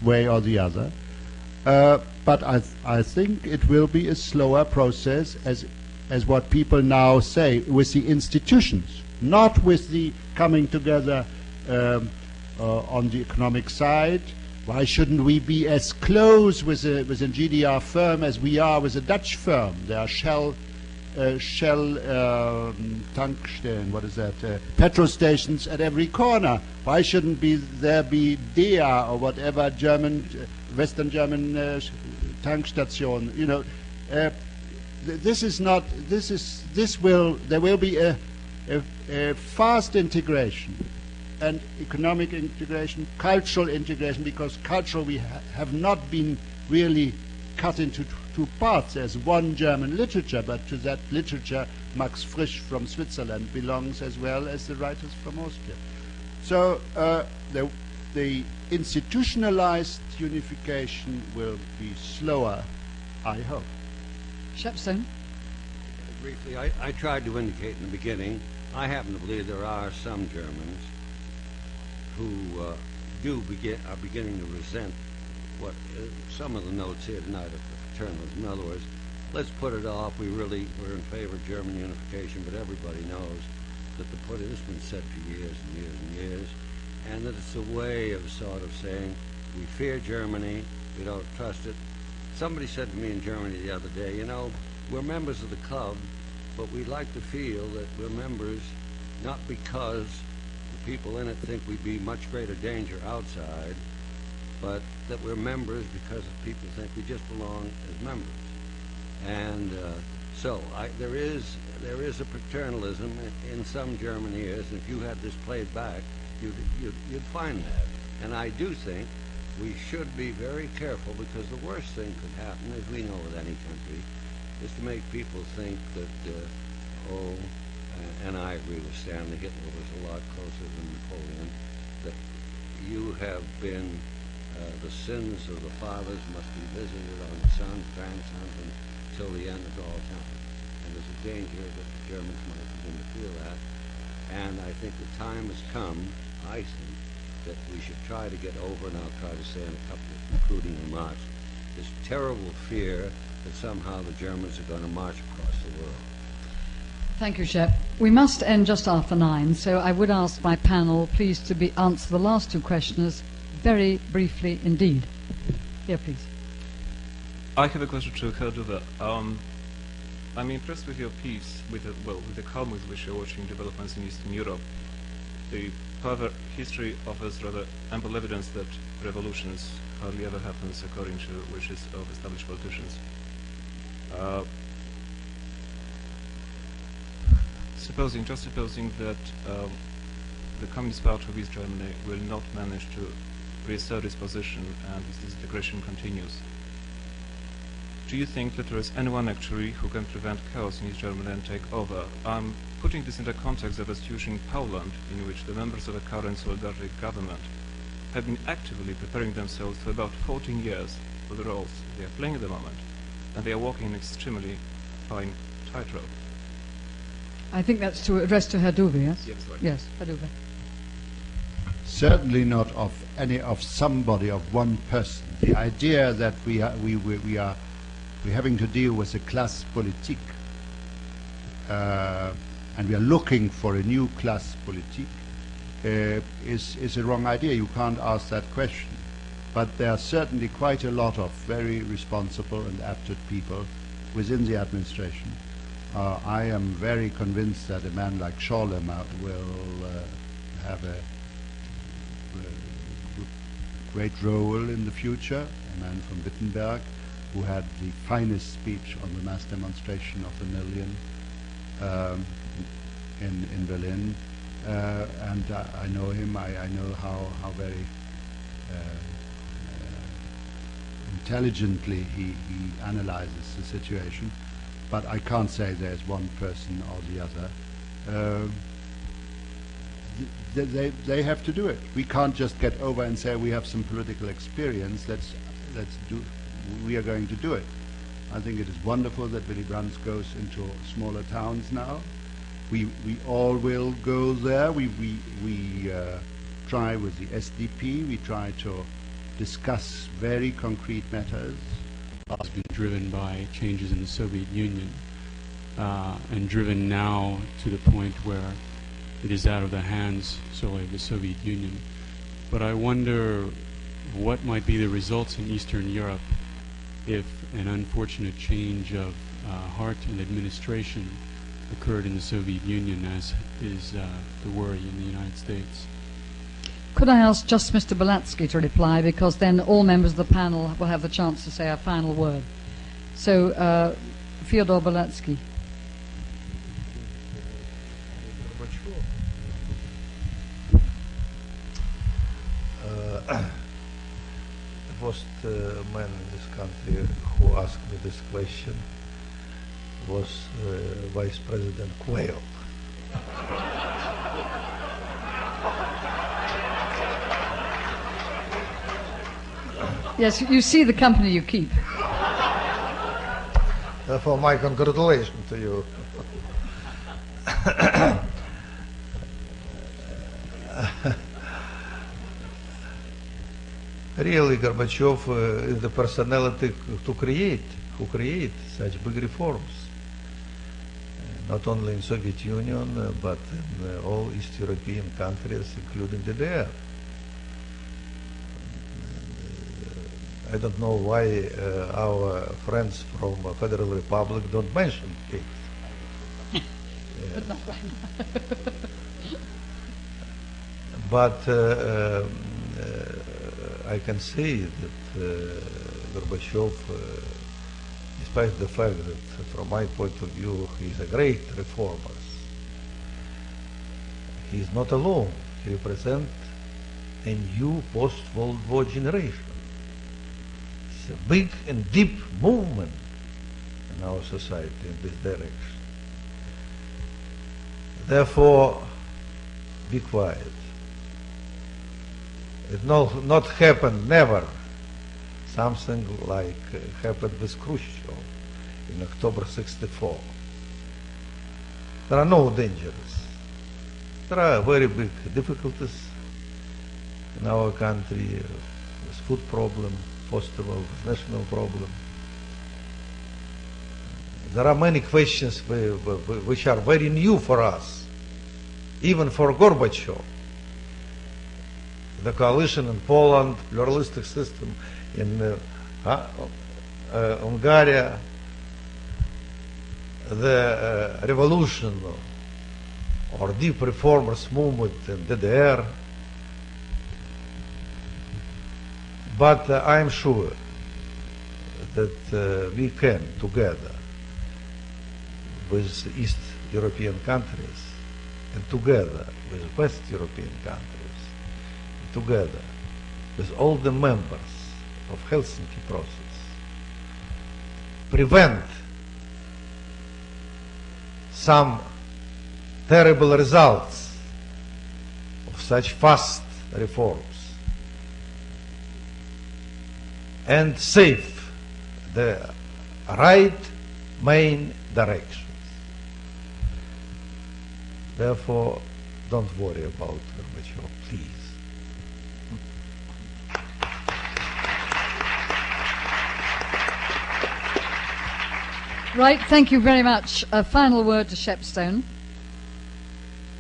way or the other. But I think it will be a slower process, as what people now say, with the institutions, not with the coming together on the economic side. Why shouldn't we be as close with a GDR firm as we are with a Dutch firm? There are Shell Tankstellen, what is that? Petrol stations at every corner. Why shouldn't there be DEA or whatever German, Western German Tankstation? You know, there will be a fast integration, and economic integration, cultural integration, because cultural we have not been really cut into two parts as one German literature, but to that literature Max Frisch from Switzerland belongs, as well as the writers from Austria. So the institutionalized unification will be slower, I hope. Shepstone. Briefly, I tried to indicate in the beginning, I happen to believe there are some Germans who are beginning to resent what some of the notes here tonight of paternalism. In other words, let's put it off. We're in favor of German unification, but everybody knows that it's been said for years and years and years, and that it's a way of sort of saying we fear Germany, we don't trust it. Somebody said to me in Germany the other day, you know, we're members of the club, but we'd like to feel that we're members not because the people in it think we'd be much greater danger outside, but that we're members because people think we just belong as members. And so there is a paternalism in some German ears, and if you had this played back, you'd find that. And I do think we should be very careful, because the worst thing could happen, as we know with any country, is to make people think that, and I agree with Stanley, Hitler was a lot closer than Napoleon, that you have been, the sins of the fathers must be visited on the sons, grandsons, until the end of all time. And there's a danger that the Germans might begin to feel that. And I think the time has come, I think, that we should try to get over, and I'll try to say in a couple of concluding remarks, this terrible fear that somehow the Germans are going to march across the world. Thank you, Shep. We must end just after 9, so I would ask my panel please to answer the last two questioners very briefly indeed. Here, please. I have a question to Herr Duve. I'm impressed with your piece, with the calm with which you're watching developments in Eastern Europe. However, history offers rather ample evidence that revolutions hardly ever happens according to wishes of established politicians. Supposing that the Communist Party of East Germany will not manage to reassert its position and its disintegration continues, do you think that there is anyone actually who can prevent chaos in East Germany and take over? I'm putting this in the context of a situation in Poland, in which the members of the current Solidarity government have been actively preparing themselves for about 14 years for the roles they are playing at the moment, and they are walking an extremely fine tightrope. I think that's to address to Herr Duve, yes? Yes, right. Yes, Herr Duve. Certainly not of somebody, of one person. The idea that we're having to deal with a class politique, and we are looking for a new class politique, is a wrong idea. You can't ask that question. But there are certainly quite a lot of very responsible and apted people within the administration. I am very convinced that a man like Scholem will have a great role in the future, a man from Wittenberg who had the finest speech on the mass demonstration of the million in Berlin, and I know him. I know how very intelligently he analyzes the situation, but I can't say there's one person or the other. They have to do it. We can't just get over and say we have some political experience. Let's do. We are going to do it. I think it is wonderful that Willy Brandt goes into smaller towns now. We all will go there. We try with the SDP. We try to discuss very concrete matters. Has been driven by changes in the Soviet Union, and driven now to the point where it is out of the hands solely of the Soviet Union. But I wonder what might be the results in Eastern Europe if an unfortunate change of heart and administration occurred in the Soviet Union, as is the worry in the United States. Could I ask just Mr. Belatsky to reply, because then all members of the panel will have the chance to say a final word. So, Fyodor Belatsky. The first man in this country who asked me this question was Vice President Quayle. Yes, you see the company you keep. Therefore, my congratulations to you. Really, Gorbachev is the personality who create such big reforms, not only in Soviet Union, but in all East European countries, including DDR. I don't know why our friends from Federal Republic don't mention it. But not right now. But I can say that Gorbachev, despite the fact that from my point of view he is a great reformer, he is not alone. He represents a new post-World War generation. a big and deep movement in our society in this direction. Therefore, be quiet. It not happened, never, something like happened with Khrushchev in October 64. There are no dangers. There are very big difficulties in our country with food problem, first of all, with national problem. There are many questions which are very new for us, even for Gorbachev. The coalition in Poland, pluralistic system in Hungary, the revolution or deep reformers movement in DDR. But I am sure that we can, together with East European countries and together with West European countries, together with all the members of Helsinki process, prevent some terrible results of such fast reforms and save the right main directions. Therefore, don't worry about Gorbachev, please. Right, thank you very much. A final word to Shepstone.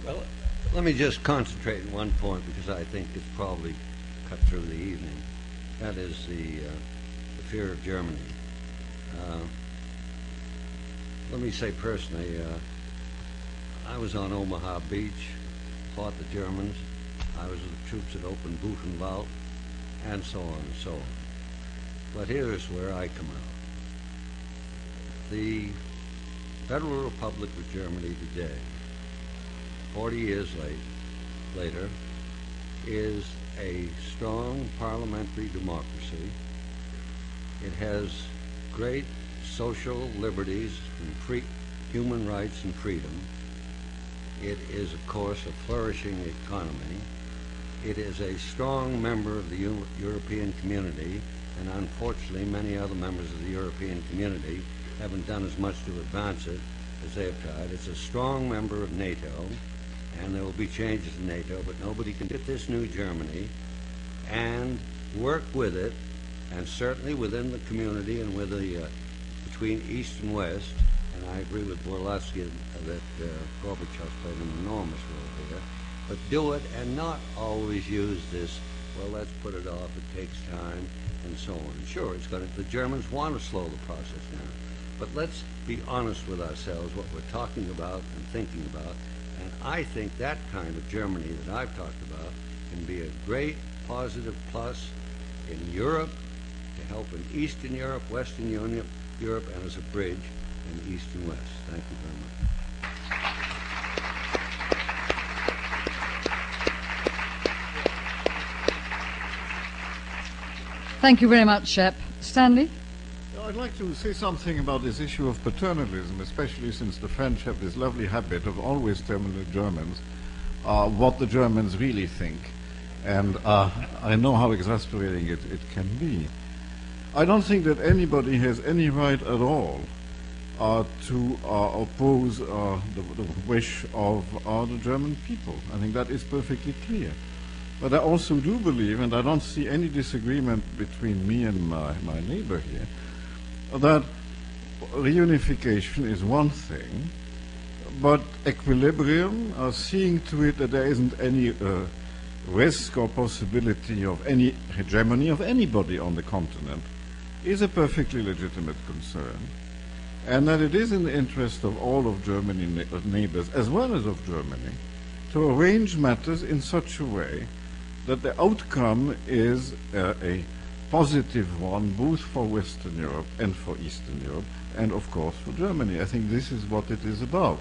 Well, let me just concentrate on one point because I think it's probably cut through the evening. That is the fear of Germany. Let me say personally, I was on Omaha Beach, fought the Germans. I was with the troops that opened Buchenwald, and so on and so on. But here's where I come out. The Federal Republic of Germany today, 40 years later, is a strong parliamentary democracy. It has great social liberties and human rights and freedom. It is, of course, a flourishing economy. It is a strong member of the European community, and unfortunately many other members of the European community haven't done as much to advance it as they have tried. It's a strong member of NATO, and there will be changes in NATO, but nobody can get this new Germany and work with it, and certainly within the community and with the between East and West. And I agree with Borlatsky that Gorbachev played an enormous role here. But do it and not always use this, well, let's put it off, it takes time, and so on. Sure, the Germans want to slow the process down. But let's be honest with ourselves, what we're talking about and thinking about. And I think that kind of Germany that I've talked about can be a great positive plus in Europe, to help in Eastern Europe, Western Europe, and as a bridge in East and West. Thank you very much. Thank you very much, Shep. Stanley? I'd like to say something about this issue of paternalism, especially since the French have this lovely habit of always telling the Germans what the Germans really think. And I know how exasperating it can be. I don't think that anybody has any right at all to oppose the wish of the German people. I think that is perfectly clear. But I also do believe, and I don't see any disagreement between me and my neighbor here, that reunification is one thing, but equilibrium, seeing to it that there isn't any risk or possibility of any hegemony of anybody on the continent, is a perfectly legitimate concern, and that it is in the interest of all of Germany's neighbors, as well as of Germany, to arrange matters in such a way that the outcome is a positive one, both for Western Europe and for Eastern Europe, and of course for Germany. I think this is what it is about.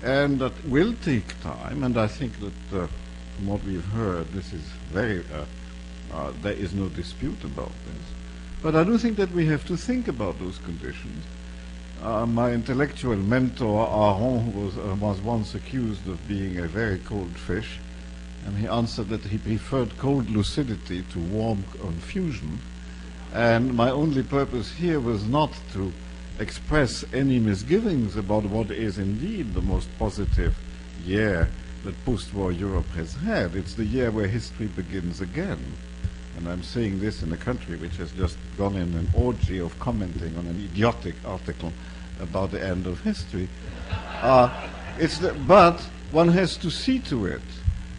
And that will take time, and I think that from what we've heard, this is very, there is no dispute about this. But I do think that we have to think about those conditions. My intellectual mentor, Aron, was once accused of being a very cold fish, and he answered that he preferred cold lucidity to warm confusion. And my only purpose here was not to express any misgivings about what is indeed the most positive year that post-war Europe has had. It's the year where history begins again. And I'm saying this in a country which has just gone in an orgy of commenting on an idiotic article about the end of history. But one has to see to it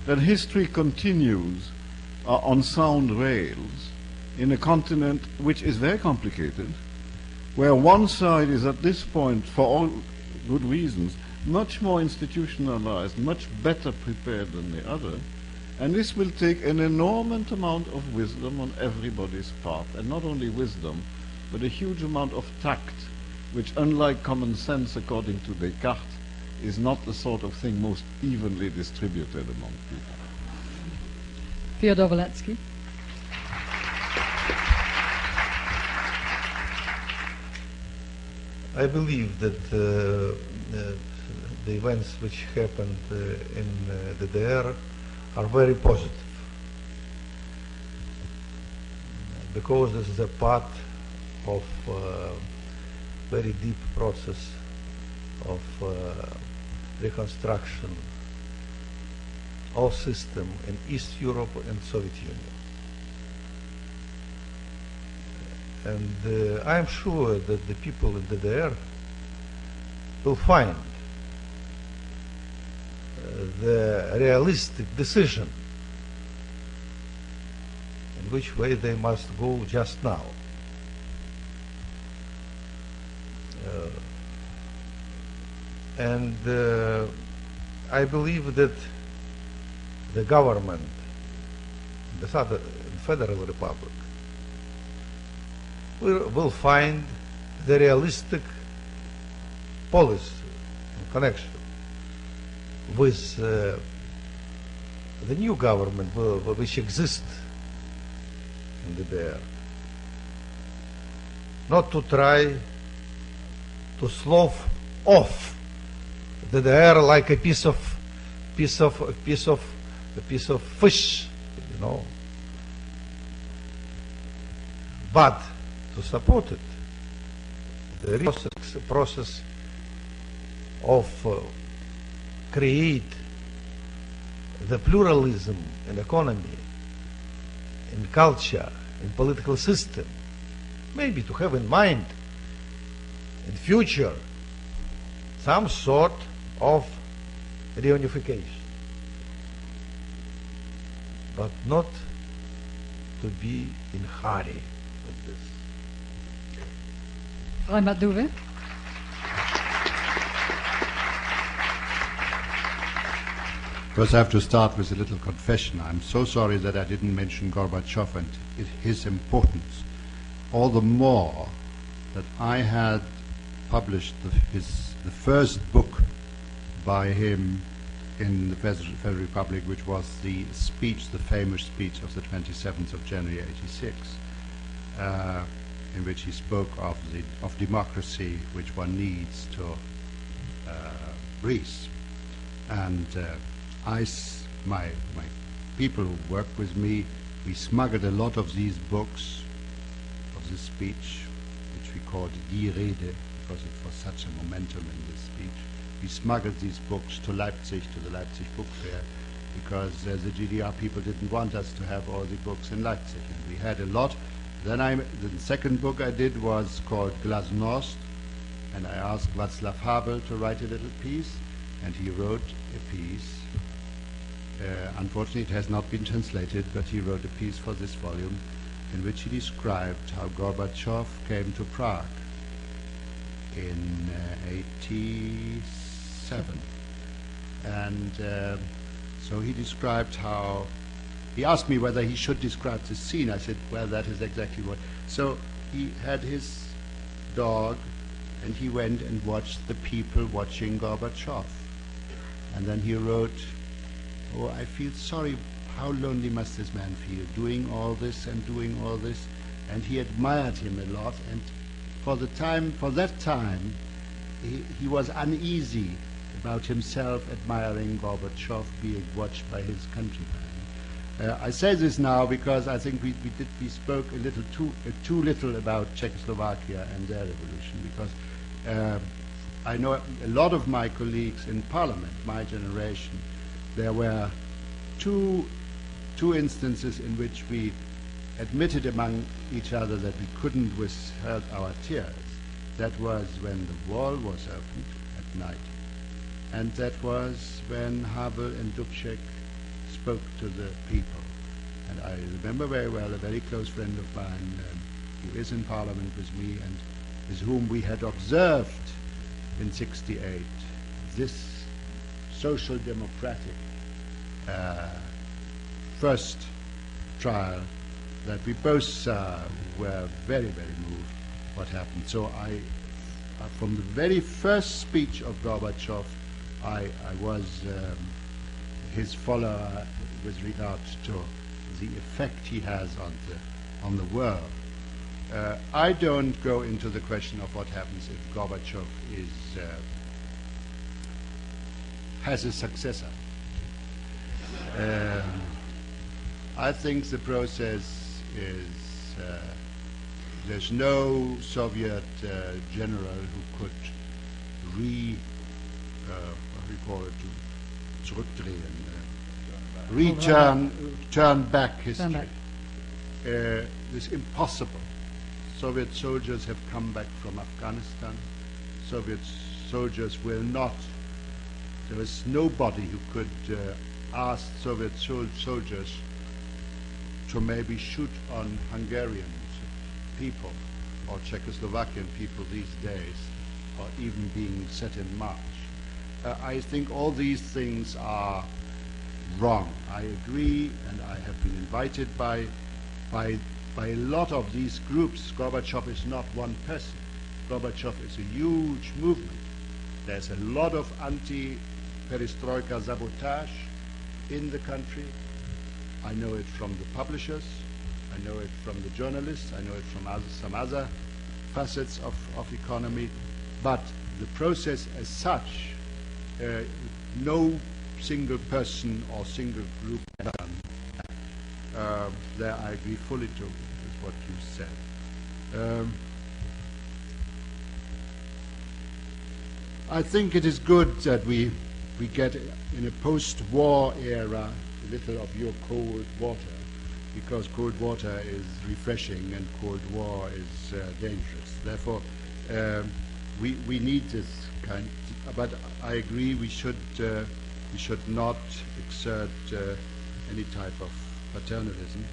that history continues on sound rails in a continent which is very complicated, where one side is at this point, for all good reasons, much more institutionalized, much better prepared than the other, and this will take an enormous amount of wisdom on everybody's part, and not only wisdom, but a huge amount of tact, which, unlike common sense, according to Descartes, is not the sort of thing most evenly distributed among people. Theodor Waletsky. I believe that the events which happened in the DDR are very positive, because this is a part of very deep process of reconstruction of system in East Europe and Soviet Union. And I am sure that the people in the DDR will find the realistic decision in which way they must go just now. And I believe that the government, the Federal Republic, will find the realistic policy in connection with the new government which exists in the DDR, not to try to slough off the DDR like a piece of fish, you know, but to support it, the real process of create the pluralism in economy, in culture, in political system, maybe to have in mind in future some sort of reunification, but not to be in hurry with this. Freimat Douwe. First, I have to start with a little confession. I'm so sorry that I didn't mention Gorbachev and his importance. All the more that I had published the first book by him in the Federal Republic, which was the famous speech of the 27th of January 86, in which he spoke of democracy which one needs to Greece. And my people who worked with me, we smuggled a lot of these books of this speech, which we called Die Rede, because it was such a momentum in this speech. We smuggled these books to Leipzig, to the Leipzig Book Fair, because the GDR people didn't want us to have all the books in Leipzig. And we had a lot. Then the second book I did was called Glasnost, and I asked Václav Havel to write a little piece, and he wrote a piece. Unfortunately, it has not been translated, but he wrote a piece for this volume in which he described how Gorbachev came to Prague in 87. And so he described how, he asked me whether he should describe the scene. I said, well, that is exactly what. So he had his dog, and he went and watched the people watching Gorbachev. And then he wrote, oh, I feel sorry, how lonely must this man feel, doing all this and doing all this. and he admired him a lot. And for that time, he was uneasy about himself admiring Gorbachev being watched by his countrymen. I say this now because I think we spoke a little too little about Czechoslovakia and their revolution, because I know a lot of my colleagues in Parliament, my generation, there were two instances in which we admitted among each other that we couldn't withhold our tears. That was when the wall was opened at night, and that was when Havel and Dubček spoke to the people. And I remember very well a very close friend of mine who is in Parliament with me and with whom we had observed in '68 this social democratic first trial that we both were very, very moved what happened. So from the very first speech of Gorbachev, I was his follower with regard to the effect he has on the world. I don't go into the question of what happens if Gorbachev has a successor. I think the process is there's no Soviet general who could turn back history. It's impossible. Soviet soldiers have come back from Afghanistan. Soviet soldiers will not. There is nobody who could ask Soviet soldiers to maybe shoot on Hungarian people or Czechoslovakian people these days, or even being set in march. I think all these things are wrong. I agree, and I have been invited by a lot of these groups. Gorbachev is not one person. Gorbachev is a huge movement. There's a lot of anti-perestroika sabotage in the country. I know it from the publishers, I know it from the journalists, I know it from some other facets of economy, but the process as such, no single person or single group has done. There I agree fully with what you said. I think it is good that we get in a post-war era a little of your cold water, because cold water is refreshing and cold war is dangerous. Therefore, we need this kind. But I agree we should not exert any type of paternalism.